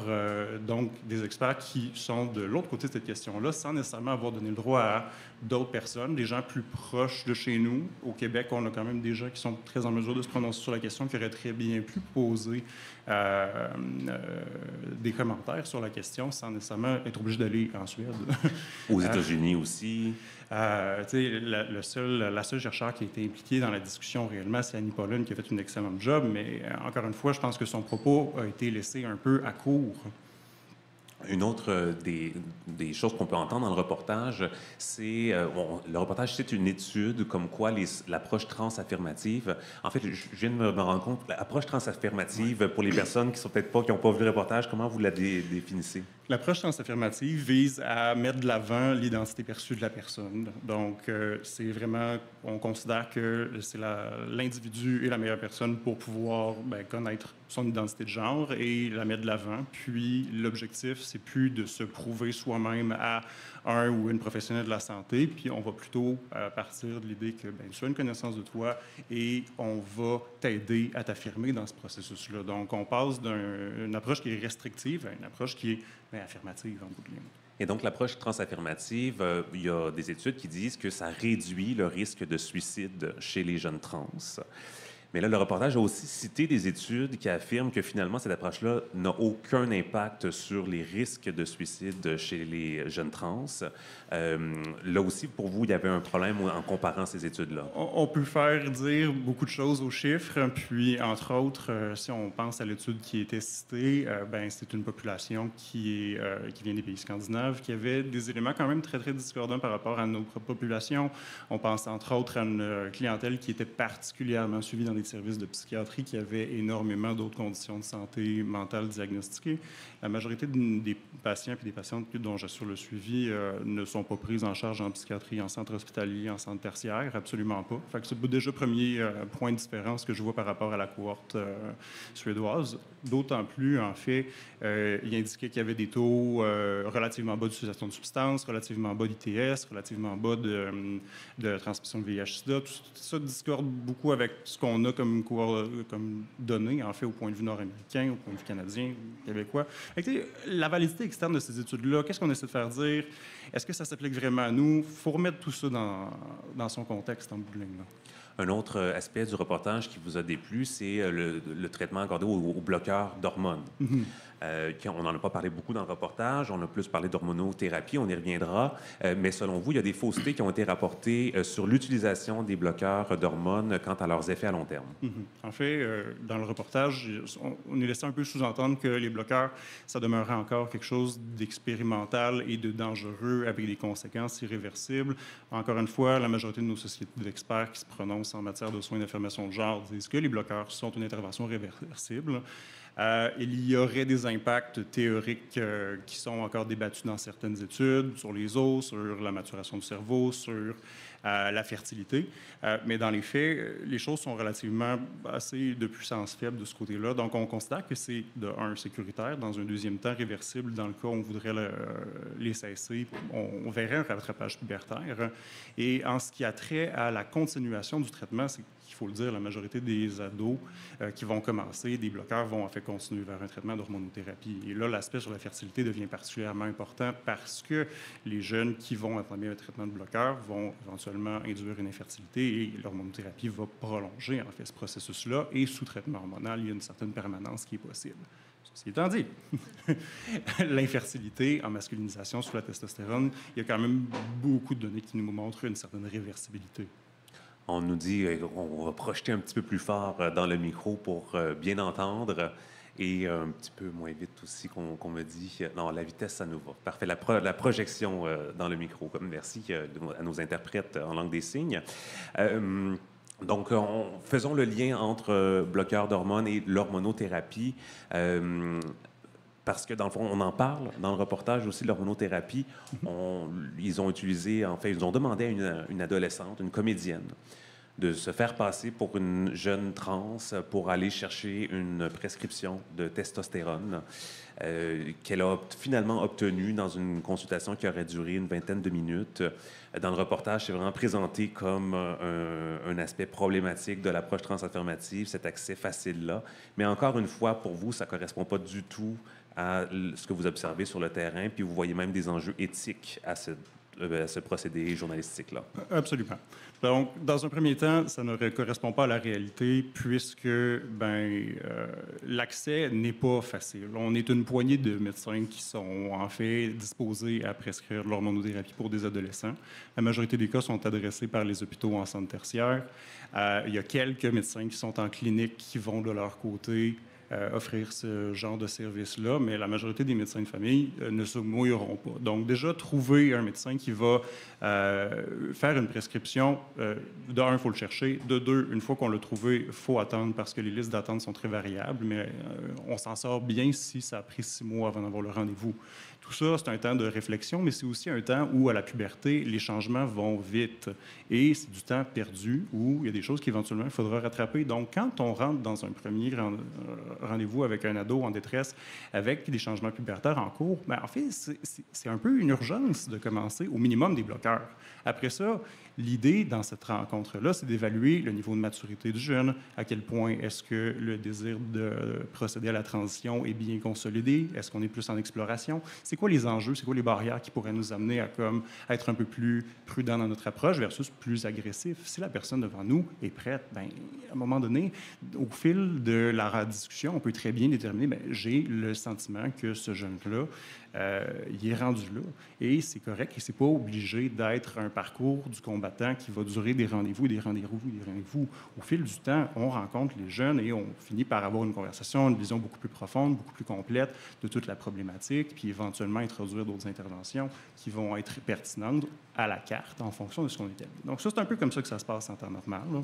donc des experts qui sont de l'autre côté de cette question-là, sans nécessairement avoir donné le droit à d'autres personnes, des gens plus proches de chez nous. Au Québec, on a quand même des gens qui sont très en mesure de se prononcer sur la question, qui auraient très bien pu poser des commentaires sur la question sans nécessairement être obligé d'aller en Suède. Aux États-Unis aussi. La seule chercheur qui a été impliquée dans la discussion réellement, c'est Annie Paulin, qui a fait une excellente job, mais encore une fois, je pense que son propos a été laissé un peu à court. Une autre des choses qu'on peut entendre dans le reportage, c'est... le reportage cite une étude comme quoi l'approche transaffirmative... En fait, je viens de me rendre compte, l'approche transaffirmative, pour les personnes qui n'ont pas vu le reportage, comment vous la définissez? L'approche transaffirmative vise à mettre de l'avant l'identité perçue de la personne. Donc, c'est vraiment, on considère que c'est l'individu est la meilleure personne pour pouvoir connaître son identité de genre et la mettre de l'avant. Puis, l'objectif, c'est plus de se prouver soi-même à un ou une professionnelle de la santé, puis on va plutôt partir de l'idée que tu as une connaissance de toi et on va t'aider à t'affirmer dans ce processus-là. Donc, on passe d'une approche qui est restrictive à une approche qui est affirmative en bout de ligne. Et donc, l'approche transaffirmative, il y a des études qui disent que ça réduit le risque de suicide chez les jeunes trans. Mais là, le reportage a aussi cité des études qui affirment que finalement, cette approche-là n'a aucun impact sur les risques de suicide chez les jeunes trans. Là aussi, pour vous, il y avait un problème en comparant ces études-là. On peut faire dire beaucoup de choses aux chiffres. Puis, entre autres, si on pense à l'étude qui était citée, c'est une population qui vient des pays scandinaves, qui avait des éléments quand même très, très discordants par rapport à nos propres populations. On pense, entre autres, à une clientèle qui était particulièrement suivie dans des services de psychiatrie qui avaient énormément d'autres conditions de santé mentale diagnostiquées. La majorité des patients et des patientes dont j'assure le suivi ne sont pas prises en charge en psychiatrie, en centre hospitalier, en centre tertiaire, absolument pas. Fait que c'est déjà le premier point de différence que je vois par rapport à la cohorte suédoise. D'autant plus, en fait, il indiquait qu'il y avait des taux relativement bas d'utilisation de substances, relativement bas d'ITS, relativement bas de transmission de VIH-Sida. Tout ça discorde beaucoup avec ce qu'on a comme données, en fait, au point de vue nord-américain, au point de vue canadien, québécois. La validité externe de ces études-là, qu'est-ce qu'on essaie de faire dire? Est-ce que ça s'applique vraiment à nous? Il faut remettre tout ça dans son contexte en bout de ligne. Un autre aspect du reportage qui vous a déplu, c'est le traitement accordé aux bloqueurs d'hormones. Mm-hmm. On n'en a pas parlé beaucoup dans le reportage, on a plus parlé d'hormonothérapie, on y reviendra. Mais selon vous, il y a des faussetés qui ont été rapportées sur l'utilisation des bloqueurs d'hormones quant à leurs effets à long terme. Mm-hmm. En fait, dans le reportage, on est laissé un peu sous-entendre que les bloqueurs, ça demeurait encore quelque chose d'expérimental et de dangereux avec des conséquences irréversibles. Encore une fois, la majorité de nos sociétés d'experts qui se prononcent en matière de soins d'affirmation de genre disent que les bloqueurs sont une intervention réversible. Il y aurait des impacts théoriques qui sont encore débattus dans certaines études, sur les os, sur la maturation du cerveau, sur la fertilité. Mais dans les faits, les choses sont relativement assez de puissance faible de ce côté-là. Donc, on considère que c'est, de un, sécuritaire, dans un deuxième temps, réversible dans le cas où on voudrait les cesser. On verrait un rattrapage pubertaire. Et en ce qui a trait à la continuation du traitement, c'est il faut le dire, la majorité des ados qui vont commencer, des bloqueurs vont en fait continuer vers un traitement d'hormonothérapie. Et là, l'aspect sur la fertilité devient particulièrement important parce que les jeunes qui vont entamer un traitement de bloqueur vont éventuellement induire une infertilité et l'hormonothérapie va prolonger en fait ce processus-là. Et sous traitement hormonal, il y a une certaine permanence qui est possible. Ceci étant dit, l'infertilité en masculinisation sous la testostérone, il y a quand même beaucoup de données qui nous montrent une certaine réversibilité. On nous dit qu'on va projeter un petit peu plus fort dans le micro pour bien entendre et un petit peu moins vite aussi qu'on me dit. Non, la vitesse, ça nous va. Parfait. La projection dans le micro. Merci à nos interprètes en langue des signes. Donc, faisons le lien entre bloqueurs d'hormones et l'hormonothérapie. Parce que, dans le fond, on en parle dans le reportage aussi de l'hormonothérapie. Ils ont utilisé, en fait, ils ont demandé à une adolescente, une comédienne, de se faire passer pour une jeune trans pour aller chercher une prescription de testostérone qu'elle a finalement obtenue dans une consultation qui aurait duré une vingtaine de minutes. Dans le reportage, c'est vraiment présenté comme un aspect problématique de l'approche transaffirmative, cet accès facile-là. Mais encore une fois, pour vous, ça ne correspond pas du tout à ce que vous observez sur le terrain, puis vous voyez même des enjeux éthiques à ce procédé journalistique-là. Absolument. Donc, dans un premier temps, ça ne correspond pas à la réalité puisque l'accès n'est pas facile. On est une poignée de médecins qui sont en fait disposés à prescrire de l'hormonothérapie pour des adolescents. La majorité des cas sont adressés par les hôpitaux en centre tertiaire. Il y a quelques médecins qui sont en clinique qui vont de leur côté offrir ce genre de service-là, mais la majorité des médecins de famille ne se mouilleront pas. Donc, déjà, trouver un médecin qui va faire une prescription, de un, il faut le chercher. De deux, une fois qu'on l'a trouvé, il faut attendre parce que les listes d'attente sont très variables, mais on s'en sort bien si ça a pris 6 mois avant d'avoir le rendez-vous. Tout ça, c'est un temps de réflexion, mais c'est aussi un temps où, à la puberté, les changements vont vite. Et c'est du temps perdu où il y a des choses qu'éventuellement, il faudra rattraper. Donc, quand on rentre dans un premier rendez-vous avec un ado en détresse, avec des changements pubertaires en cours, bien, en fait, c'est un peu une urgence de commencer au minimum des bloqueurs. Après ça, l'idée dans cette rencontre-là, c'est d'évaluer le niveau de maturité du jeune, à quel point est-ce que le désir de procéder à la transition est bien consolidé, est-ce qu'on est plus en exploration, c'est quoi les enjeux, c'est quoi les barrières qui pourraient nous amener à être un peu plus prudent dans notre approche versus plus agressif. Si la personne devant nous est prête, bien, à un moment donné, au fil de la discussion, on peut très bien déterminer, bien, j'ai le sentiment que ce jeune-là, il est rendu là. Et c'est correct et c'est pas obligé d'être un parcours du combattant qui va durer des rendez-vous, des rendez-vous, des rendez-vous. Au fil du temps, on rencontre les jeunes et on finit par avoir une conversation, une vision beaucoup plus profonde, beaucoup plus complète de toute la problématique, puis éventuellement introduire d'autres interventions qui vont être pertinentes à la carte en fonction de ce qu'on établit. Donc ça, c'est un peu comme ça que ça se passe en temps normal,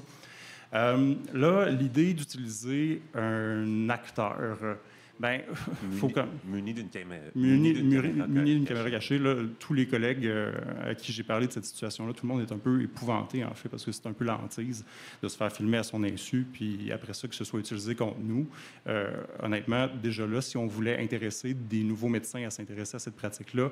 là, l'idée d'utiliser un acteur... Bien, il faut quand muni d'une caméra. Muni d'une caméra cachée. Là, tous les collègues à qui j'ai parlé de cette situation-là, tout le monde est un peu épouvanté, en fait, parce que c'est un peu la hantise de se faire filmer à son insu, puis après ça, que ce soit utilisé contre nous. Honnêtement, déjà là, si on voulait intéresser des nouveaux médecins à s'intéresser à cette pratique-là,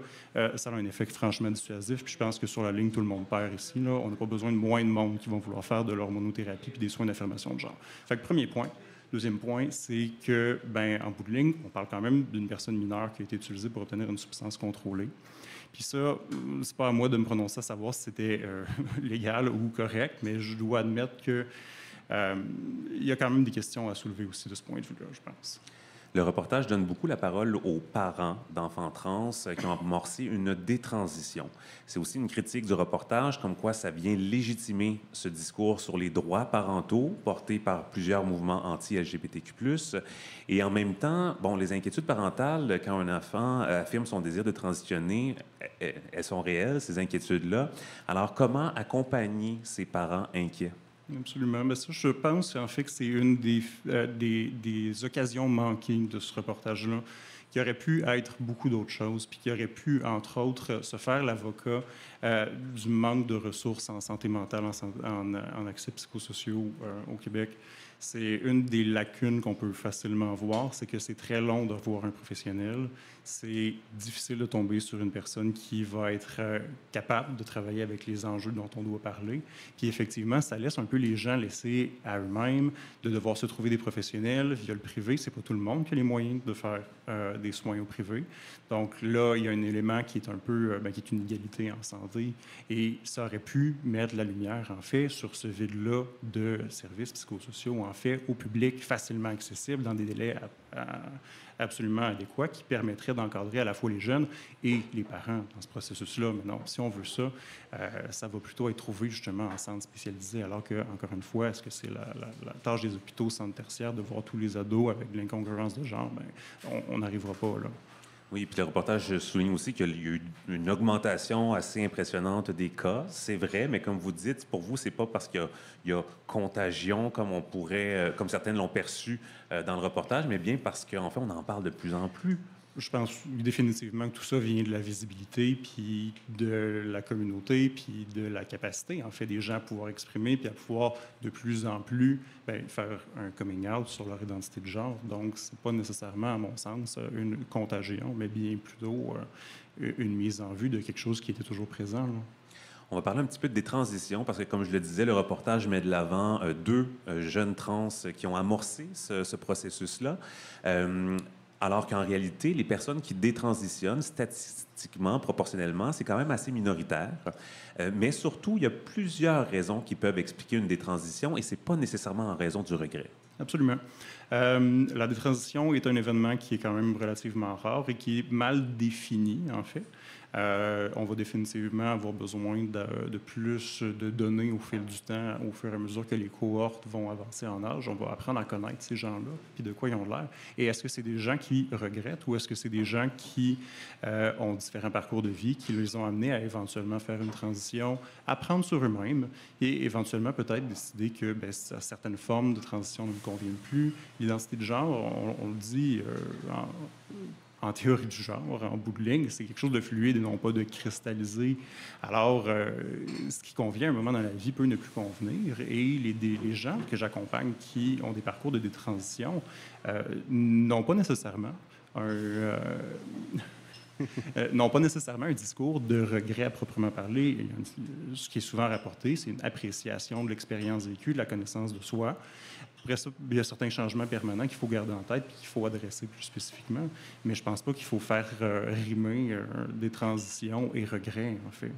ça a un effet franchement dissuasif. Puis je pense que sur la ligne, tout le monde perd ici. Là. On n'a pas besoin de moins de monde qui vont vouloir faire de l'hormonothérapie puis des soins d'affirmation de genre. Fait que premier point. Deuxième point, c'est que, ben, en bout de ligne, on parle quand même d'une personne mineure qui a été utilisée pour obtenir une substance contrôlée. Puis ça, c'est pas à moi de me prononcer à savoir si c'était légal ou correct, mais je dois admettre que il y a quand même des questions à soulever aussi de ce point de vue-là, je pense. Le reportage donne beaucoup la parole aux parents d'enfants trans qui ont amorcé une détransition. C'est aussi une critique du reportage, comme quoi ça vient légitimer ce discours sur les droits parentaux porté par plusieurs mouvements anti-LGBTQ+. Et en même temps, bon, les inquiétudes parentales, quand un enfant affirme son désir de transitionner, elles sont réelles, ces inquiétudes-là. Alors, comment accompagner ces parents inquiets? Absolument. Mais ça, je pense en fait que c'est une des occasions manquées de ce reportage-là, qui aurait pu être beaucoup d'autres choses, puis qui aurait pu, entre autres, se faire l'avocat du manque de ressources en santé mentale, en accès psychosociaux au Québec. C'est une des lacunes qu'on peut facilement voir, c'est que c'est très long de voir un professionnel. C'est difficile de tomber sur une personne qui va être capable de travailler avec les enjeux dont on doit parler. Puis effectivement, ça laisse un peu les gens laissés à eux-mêmes, de devoir se trouver des professionnels via le privé. C'est pas tout le monde qui a les moyens de faire des soins au privé. Donc là, il y a un élément qui est un peu, qui est une inégalité en santé. Et ça aurait pu mettre la lumière, en fait, sur ce vide-là de services psychosociaux, en fait, au public, facilement accessible, dans des délais absolument adéquats, qui permettraient d'encadrer à la fois les jeunes et les parents dans ce processus-là. Mais non, si on veut ça, ça va plutôt être trouvé justement en centre spécialisé, alors que, encore une fois, est-ce que c'est la tâche des hôpitaux, centres tertiaires, de voir tous les ados avec de l'incongruence de genre? Bien, on n'arrivera pas là. Oui, puis le reportage souligne aussi qu'il y a eu une augmentation assez impressionnante des cas. C'est vrai, mais comme vous dites, pour vous, c'est pas parce qu'il y a contagion, comme certains l'ont perçu dans le reportage, mais bien parce qu'en fait, on en parle de plus en plus. Je pense définitivement que tout ça vient de la visibilité, puis de la communauté, puis de la capacité, en fait, des gens à pouvoir exprimer, puis à pouvoir de plus en plus faire un coming out sur leur identité de genre. Donc, c'est pas nécessairement, à mon sens, une contagion, mais bien plutôt une mise en vue de quelque chose qui était toujours présent, là. On va parler un petit peu des transitions, parce que, comme je le disais, le reportage met de l'avant deux jeunes trans qui ont amorcé ce processus-là. Alors qu'en réalité, les personnes qui détransitionnent, statistiquement, proportionnellement, c'est quand même assez minoritaire. Mais surtout, il y a plusieurs raisons qui peuvent expliquer une détransition et ce n'est pas nécessairement en raison du regret. Absolument. La détransition est un événement qui est quand même relativement rare et qui est mal défini, en fait. On va définitivement avoir besoin de plus de données au fil du temps, au fur et à mesure que les cohortes vont avancer en âge. On va apprendre à connaître ces gens-là, puis de quoi ils ont l'air. Et est-ce que c'est des gens qui regrettent ou est-ce que c'est des gens qui ont différents parcours de vie, qui les ont amenés à éventuellement faire une transition, apprendre sur eux-mêmes et éventuellement peut-être décider que certaines formes de transition ne vous conviennent plus. L'identité de genre, on le dit en théorie du genre, en bout de ligne, c'est quelque chose de fluide et non pas de cristallisé. Alors, ce qui convient à un moment dans la vie peut ne plus convenir. Et les gens que j'accompagne qui ont des parcours de détransition n'ont pas nécessairement n'ont pas nécessairement un discours de regret à proprement parler. Ce qui est souvent rapporté, c'est une appréciation de l'expérience vécue, de la connaissance de soi. Après ça, il y a certains changements permanents qu'il faut garder en tête et qu'il faut adresser plus spécifiquement. Mais je ne pense pas qu'il faut faire rimer des transitions et regrets, en fait.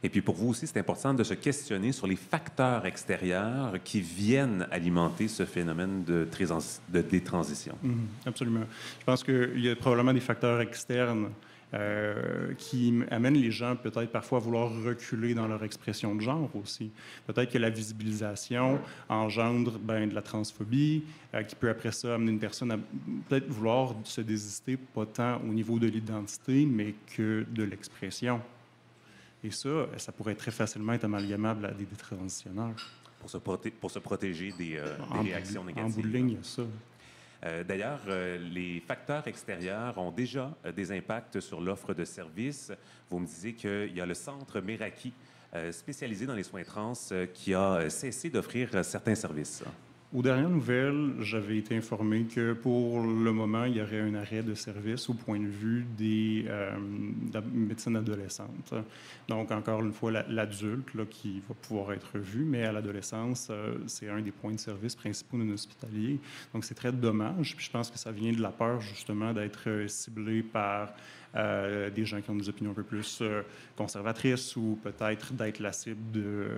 Et puis pour vous aussi, c'est important de se questionner sur les facteurs extérieurs qui viennent alimenter ce phénomène de détransition. Absolument. Je pense qu'il y a probablement des facteurs externes qui amènent les gens peut-être parfois à vouloir reculer dans leur expression de genre aussi. Peut-être que la visibilisation engendre de la transphobie, qui peut après ça amener une personne à peut-être vouloir se désister, pas tant au niveau de l'identité, mais que de l'expression. Et ça pourrait très facilement être amalgamable à des détransitionneurs. Pour se protéger des réactions négatives. En bout de ligne, il y a ça. D'ailleurs, les facteurs extérieurs ont déjà des impacts sur l'offre de services. Vous me disiez qu'il y a le Centre Meraki, spécialisé dans les soins trans, qui a cessé d'offrir certains services. Aux dernières nouvelles, j'avais été informé que pour le moment, il y aurait un arrêt de service au point de vue de la médecine adolescente. Donc, encore une fois, l'adulte qui va pouvoir être vu, mais à l'adolescence, c'est un des points de service principaux non hospitaliers. Donc, c'est très dommage. Puis je pense que ça vient de la peur, justement, d'être ciblé par des gens qui ont des opinions un peu plus conservatrices ou peut-être d'être la cible de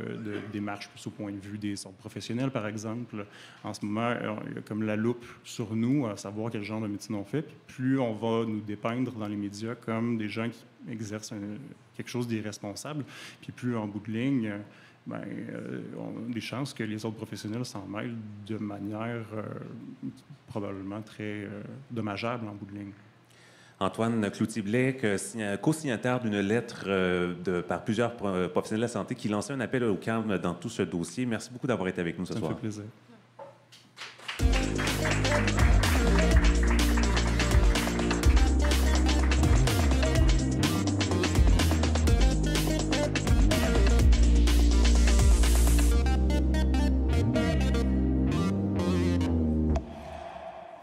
démarches plus au point de vue des ordres professionnels, par exemple. En ce moment, il y a comme la loupe sur nous à savoir quel genre de médecine on fait. Puis plus on va nous dépeindre dans les médias comme des gens qui exercent quelque chose d'irresponsable, puis plus en bout de ligne, on a des chances que les autres professionnels s'en mêlent de manière probablement très dommageable en bout de ligne. Antoine Cloutier-Blais, co-signataire d'une lettre par plusieurs professionnels de la santé qui lançait un appel au calme dans tout ce dossier. Merci beaucoup d'avoir été avec nous ce soir. Ça me fait plaisir.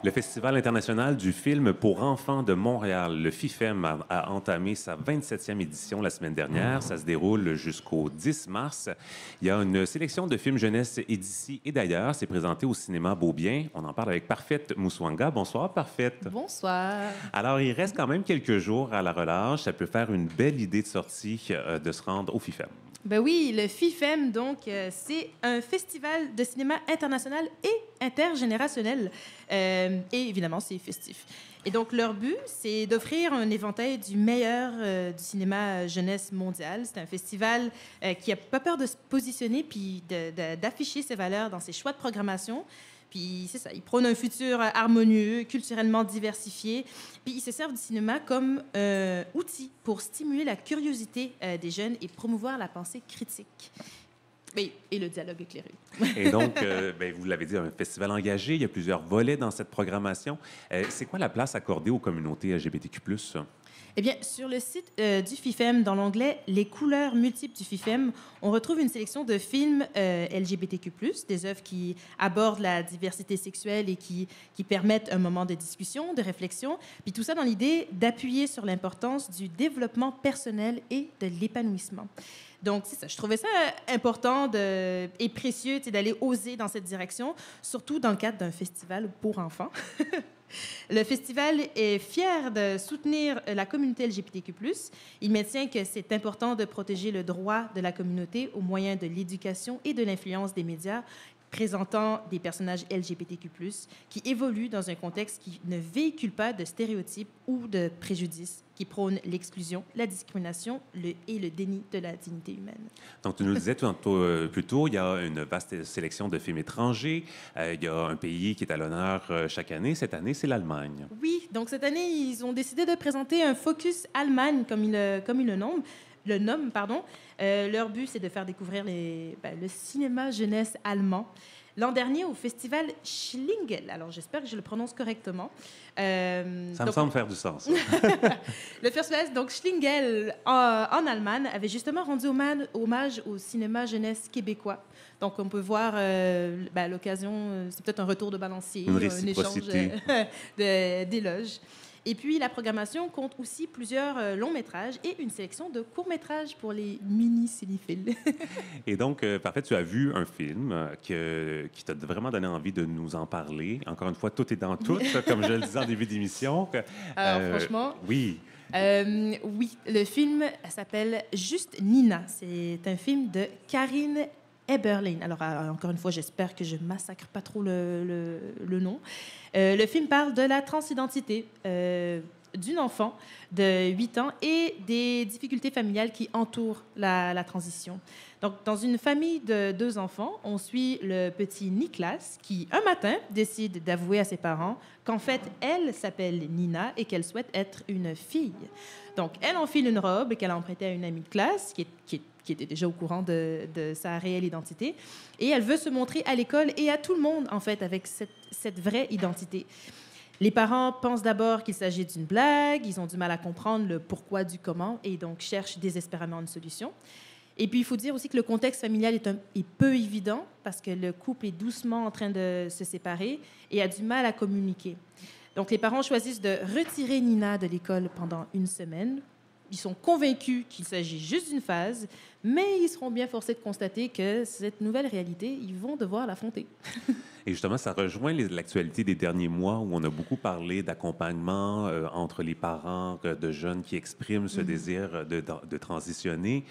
Le Festival international du film pour enfants de Montréal, le FIFEM, a entamé sa 27e édition la semaine dernière. Ça se déroule jusqu'au 10 mars. Il y a une sélection de films jeunesse et d'ici et d'ailleurs. C'est présenté au cinéma Beaubien. On en parle avec Parfaite Mouswanga. Bonsoir, Parfaite. Bonsoir. Alors, il reste quand même quelques jours à la relâche. Ça peut faire une belle idée de sortie de se rendre au FIFEM. Ben oui, le FIFEM, donc, c'est un festival de cinéma international et intergénérationnel. Et évidemment, c'est festif. Et donc, leur but, c'est d'offrir un éventail du meilleur du cinéma jeunesse mondial. C'est un festival qui n'a pas peur de se positionner puis d'afficher ses valeurs dans ses choix de programmation. Puis c'est ça, ils prônent un futur harmonieux, culturellement diversifié. Puis ils se servent du cinéma comme outil pour stimuler la curiosité des jeunes et promouvoir la pensée critique. Et le dialogue éclairé. Et donc, vous l'avez dit, un festival engagé, il y a plusieurs volets dans cette programmation. C'est quoi la place accordée aux communautés LGBTQ+. Eh bien, sur le site du FIFEM, dans l'onglet « Les couleurs multiples du FIFEM », on retrouve une sélection de films LGBTQ+, des œuvres qui abordent la diversité sexuelle et qui permettent un moment de discussion, de réflexion, puis tout ça dans l'idée d'appuyer sur l'importance du développement personnel et de l'épanouissement. Donc, c'est ça. Je trouvais ça important et précieux d'aller oser dans cette direction, surtout dans le cadre d'un festival pour enfants. Le festival est fier de soutenir la communauté LGBTQ+. Il maintient que c'est important de protéger le droit de la communauté au moyen de l'éducation et de l'influence des médias présentant des personnages LGBTQ+, qui évoluent dans un contexte qui ne véhicule pas de stéréotypes ou de préjudices, qui prône l'exclusion, la discrimination et le déni de la dignité humaine. Donc, tu nous le disais plus tôt, il y a une vaste sélection de films étrangers. Il y a un pays qui est à l'honneur chaque année. Cette année, c'est l'Allemagne. Oui, donc cette année, ils ont décidé de présenter un focus Allemagne, comme ils le nomment. Leur but, c'est de faire découvrir le cinéma jeunesse allemand. L'an dernier, au festival Schlingel, alors j'espère que je le prononce correctement. Ça me semble faire du sens. Le festival, donc Schlingel, en Allemagne, avait justement rendu hommage au cinéma jeunesse québécois. Donc, on peut voir à l'occasion, c'est peut-être un retour de balancier, un échange d'éloges. Et puis, la programmation compte aussi plusieurs longs-métrages et une sélection de courts-métrages pour les mini-cinéphiles. Et donc, parfait, tu as vu un film qui t'a vraiment donné envie de nous en parler. Encore une fois, tout est dans tout, comme je le disais en début d'émission. Alors, franchement... Oui. Oui, le film s'appelle Juste Nina. C'est un film de Karine Eberlein. Alors, encore une fois, j'espère que je massacre pas trop le nom. Le film parle de la transidentité d'une enfant de 8 ans et des difficultés familiales qui entourent la transition. Donc, dans une famille de 2 enfants, on suit le petit Niklas qui, un matin, décide d'avouer à ses parents qu'en fait, elle s'appelle Nina et qu'elle souhaite être une fille. Donc, elle enfile une robe qu'elle a empruntée à une amie de classe qui était déjà au courant de sa réelle identité. Et elle veut se montrer à l'école et à tout le monde, en fait, avec cette vraie identité. Les parents pensent d'abord qu'il s'agit d'une blague, ils ont du mal à comprendre le pourquoi du comment et donc cherchent désespérément une solution. Et puis, il faut dire aussi que le contexte familial est peu évident parce que le couple est doucement en train de se séparer et a du mal à communiquer. Donc, les parents choisissent de retirer Nina de l'école pendant 1 semaine. Ils sont convaincus qu'il s'agit juste d'une phase, mais ils seront bien forcés de constater que cette nouvelle réalité, ils vont devoir l'affronter. Et justement, ça rejoint l'actualité des derniers mois où on a beaucoup parlé d'accompagnement entre les parents de jeunes qui expriment ce désir de transitionner.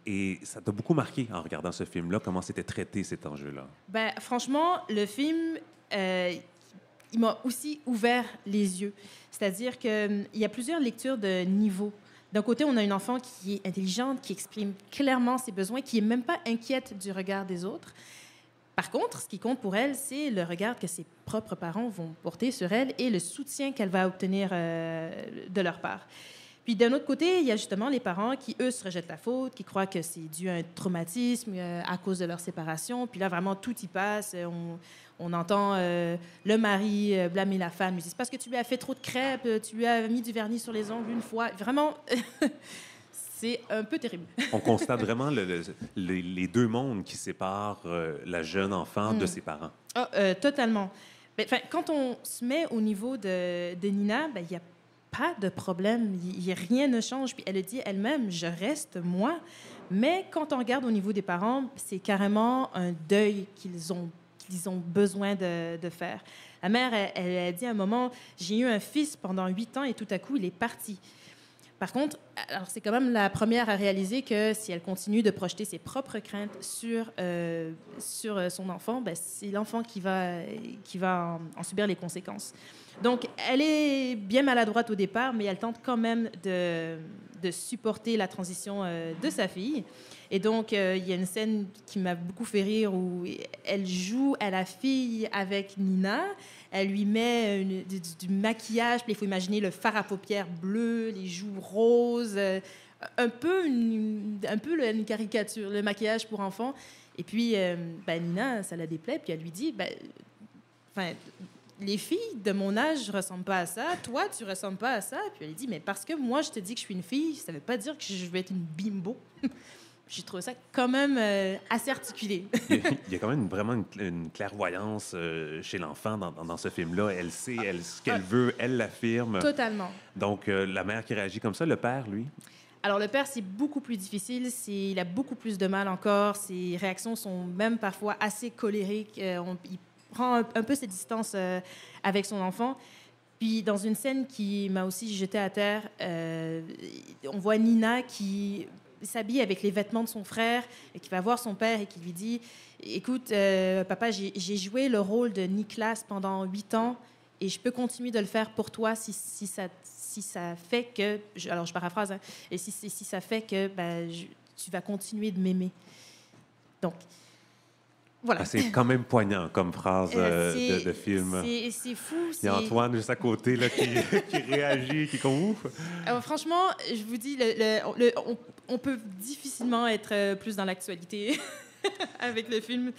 Et ça t'a beaucoup marqué en regardant ce film-là, comment c'était traité cet enjeu-là? Ben, franchement, le film, il m'a aussi ouvert les yeux. C'est-à-dire qu'il y a plusieurs lectures de niveau. D'un côté, on a une enfant qui est intelligente, qui exprime clairement ses besoins, qui n'est même pas inquiète du regard des autres. Par contre, ce qui compte pour elle, c'est le regard que ses propres parents vont porter sur elle et le soutien qu'elle va obtenir de leur part. Puis d'un autre côté, il y a justement les parents qui, eux, se rejettent la faute, qui croient que c'est dû à un traumatisme à cause de leur séparation. Puis là, vraiment, tout y passe. On entend le mari blâmer la femme. Ils disent, parce que tu lui as fait trop de crêpes, tu lui as mis du vernis sur les ongles 1 fois. Vraiment, c'est un peu terrible. On constate vraiment les 2 mondes qui séparent la jeune enfant de ses parents. Totalement. Quand on se met au niveau de Nina, il n'y a pas de problème. Rien ne change. Puis elle le dit elle-même, je reste moi. Mais quand on regarde au niveau des parents, c'est carrément un deuil qu'ils ont besoin de faire. La mère, elle a dit à un moment, j'ai eu un fils pendant 8 ans et tout à coup, il est parti. Par contre, alors c'est quand même la première à réaliser que si elle continue de projeter ses propres craintes sur son enfant, c'est l'enfant qui va en subir les conséquences. Donc, elle est bien maladroite au départ, mais elle tente quand même de supporter la transition de sa fille. Et donc, il y a une scène qui m'a beaucoup fait rire où elle joue à la fille avec Nina. Elle lui met du maquillage. Puis il faut imaginer le fard à paupières bleu, les joues roses, un peu une caricature, le maquillage pour enfants. Et puis, Nina, ça la déplaît. Puis elle lui dit, les filles de mon âge ne ressemblent pas à ça. Toi, tu ne ressembles pas à ça. Puis elle dit, mais parce que moi, je te dis que je suis une fille, ça ne veut pas dire que je vais être une bimbo. J'ai trouvé ça quand même assez articulé. Il y a quand même vraiment une clairvoyance chez l'enfant dans ce film-là. Elle sait ce qu'elle veut, elle l'affirme. Totalement. Donc, la mère qui réagit comme ça, le père, lui? Alors, le père, c'est beaucoup plus difficile. Il a beaucoup plus de mal encore. Ses réactions sont même parfois assez colériques. Il prend un peu ses distances avec son enfant. Puis, dans une scène qui m'a aussi jetée à terre, on voit Nina qui s'habille avec les vêtements de son frère et qui va voir son père et qui lui dit « Écoute, papa, j'ai joué le rôle de Nicolas pendant 8 ans et je peux continuer de le faire pour toi si ça fait que... » Alors, je paraphrase, hein, et si ça fait que tu vas continuer de m'aimer. Donc, voilà. Ah, c'est quand même poignant comme phrase de film. C'est fou. Il y a Antoine juste à côté là, qui réagit, qui est comme ouf. Franchement, je vous dis, on peut difficilement être plus dans l'actualité avec le film.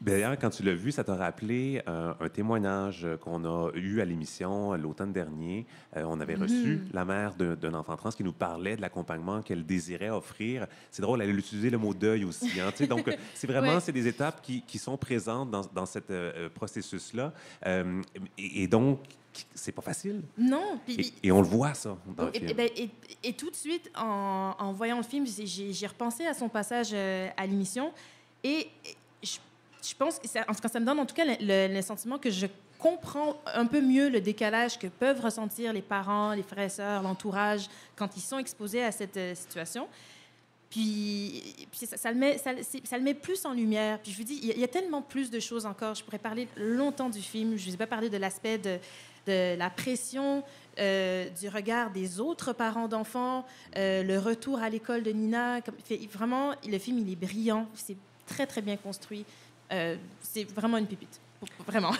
D'ailleurs, quand tu l'as vu, ça t'a rappelé un témoignage qu'on a eu à l'émission l'automne dernier. On avait reçu la mère d'un enfant trans qui nous parlait de l'accompagnement qu'elle désirait offrir. C'est drôle, elle a utilisé le mot deuil aussi. Hein, donc, c'est vraiment c'est des étapes qui sont présentes dans ce processus-là. Et donc, c'est pas facile. Non. Et on le voit, ça, dans le film. Et tout de suite, en voyant le film, j'ai repensé à son passage à l'émission et je pense que ça me donne en tout cas le sentiment que je comprends un peu mieux le décalage que peuvent ressentir les parents, les frères et sœurs, l'entourage quand ils sont exposés à cette situation. Puis ça le met plus en lumière. Puis je vous dis, il y a tellement plus de choses encore. Je pourrais parler longtemps du film. Je ne vous ai pas parlé de l'aspect de la pression, du regard des autres parents d'enfants, le retour à l'école de Nina. Vraiment, le film, il est brillant. C'est très, très bien construit. C'est vraiment une pépite. Vraiment.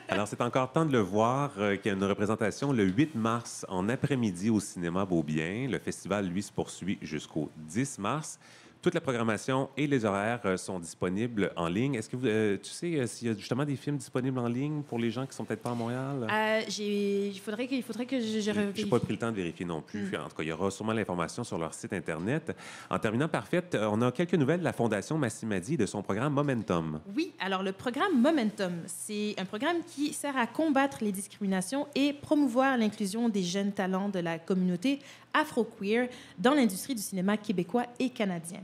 Alors, c'est encore temps de le voir, qu'il y a une représentation le 8 mars en après-midi au cinéma Beaubien. Le festival, lui, se poursuit jusqu'au 10 mars. Toute la programmation et les horaires sont disponibles en ligne. Est-ce que tu sais s'il y a justement des films disponibles en ligne pour les gens qui ne sont peut-être pas à Montréal? Il faudrait que je n'ai pas pris le temps de vérifier non plus. En tout cas, il y aura sûrement l'information sur leur site Internet. En terminant, Parfaite, on a quelques nouvelles de la Fondation Massimadi et de son programme Momentum. Oui, alors le programme Momentum, c'est un programme qui sert à combattre les discriminations et promouvoir l'inclusion des jeunes talents de la communauté afro-queer dans l'industrie du cinéma québécois et canadien.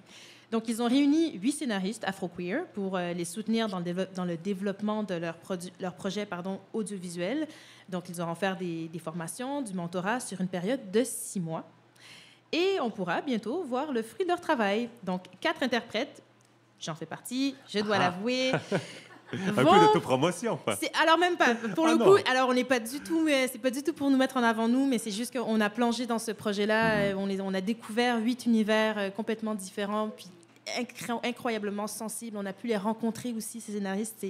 Donc, ils ont réuni 8 scénaristes afro-queer pour les soutenir dans le développement de leur projet audiovisuel. Donc, ils auront fait des formations, du mentorat sur une période de 6 mois. Et on pourra bientôt voir le fruit de leur travail. Donc, 4 interprètes, j'en fais partie, je dois l'avouer. Un peu d'autopromotion. Alors, même pas. Pour le coup, alors, on n'est pas du tout... c'est pas du tout pour nous mettre en avant, nous, mais c'est juste qu'on a plongé dans ce projet-là. On a découvert 8 univers complètement différents, puis incroyablement sensibles. On a pu les rencontrer aussi, ces scénaristes.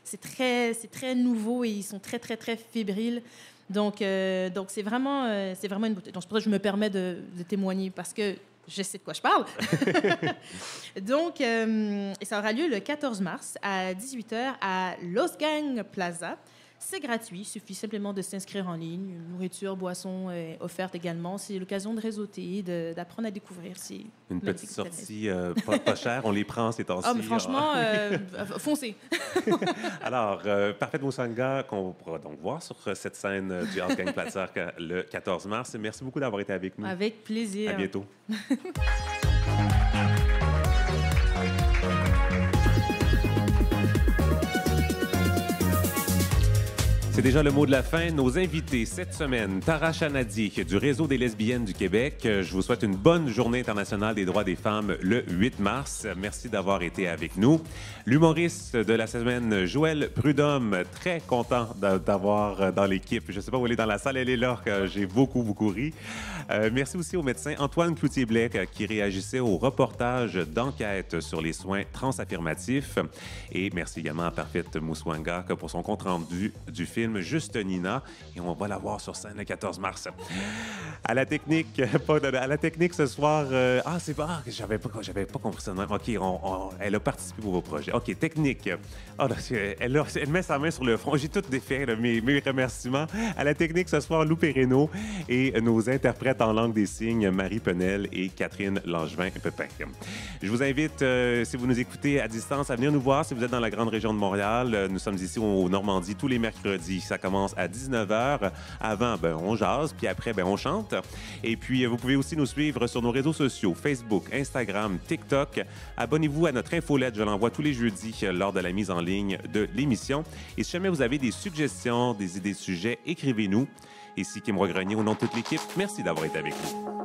C'est très nouveau et ils sont très, très, très fébriles. Donc c'est vraiment une beauté. Donc, c'est pour ça que je me permets de témoigner, parce que je sais de quoi je parle. Donc, ça aura lieu le 14 mars à 18h à Los Gang Plaza. C'est gratuit, il suffit simplement de s'inscrire en ligne. Nourriture, boissons offertes également. C'est l'occasion de réseauter, d'apprendre à découvrir. C'est une petite sortie pas chère, on les prend ces temps-ci. Ah, mais franchement, foncez. Alors, Parfaite Moussanga, qu'on pourra donc voir sur cette scène du Los Gang Plaza le 14 mars. Merci beaucoup d'avoir été avec nous. Avec plaisir. À bientôt. C'est déjà le mot de la fin. Nos invités cette semaine, Tara Chanadi du Réseau des lesbiennes du Québec. Je vous souhaite une bonne journée internationale des droits des femmes le 8 mars. Merci d'avoir été avec nous. L'humoriste de la semaine, Joëlle Prudhomme, très content d'avoir dans l'équipe. Je ne sais pas où elle est dans la salle, elle est là. J'ai beaucoup, beaucoup ri. Merci aussi au médecin Antoine Cloutier-Blais qui réagissait au reportage d'enquête sur les soins transaffirmatifs. Et merci également à Parfaite Moussanga pour son compte-rendu du film Juste Nina, et on va la voir sur scène le 14 mars. À la technique ce soir... c'est pas... J'avais pas compris ça. OK, elle a participé pour vos projets. OK, technique. Elle met sa main sur le front. J'ai tout défait, mes remerciements. À la technique ce soir, Lou Perreno et nos interprètes en langue des signes, Marie Penel et Catherine Langevin-Pepin. Je vous invite, si vous nous écoutez à distance, à venir nous voir si vous êtes dans la grande région de Montréal. Nous sommes ici au Normandie tous les mercredis. Ça commence à 19h. Avant, on jase, puis après, on chante. Et puis, vous pouvez aussi nous suivre sur nos réseaux sociaux, Facebook, Instagram, TikTok. Abonnez-vous à notre infolette. Je l'envoie tous les jeudis lors de la mise en ligne de l'émission. Et si jamais vous avez des suggestions, des idées de sujets, écrivez-nous. Ici Kim Roy-Grenier, au nom de toute l'équipe, merci d'avoir été avec nous.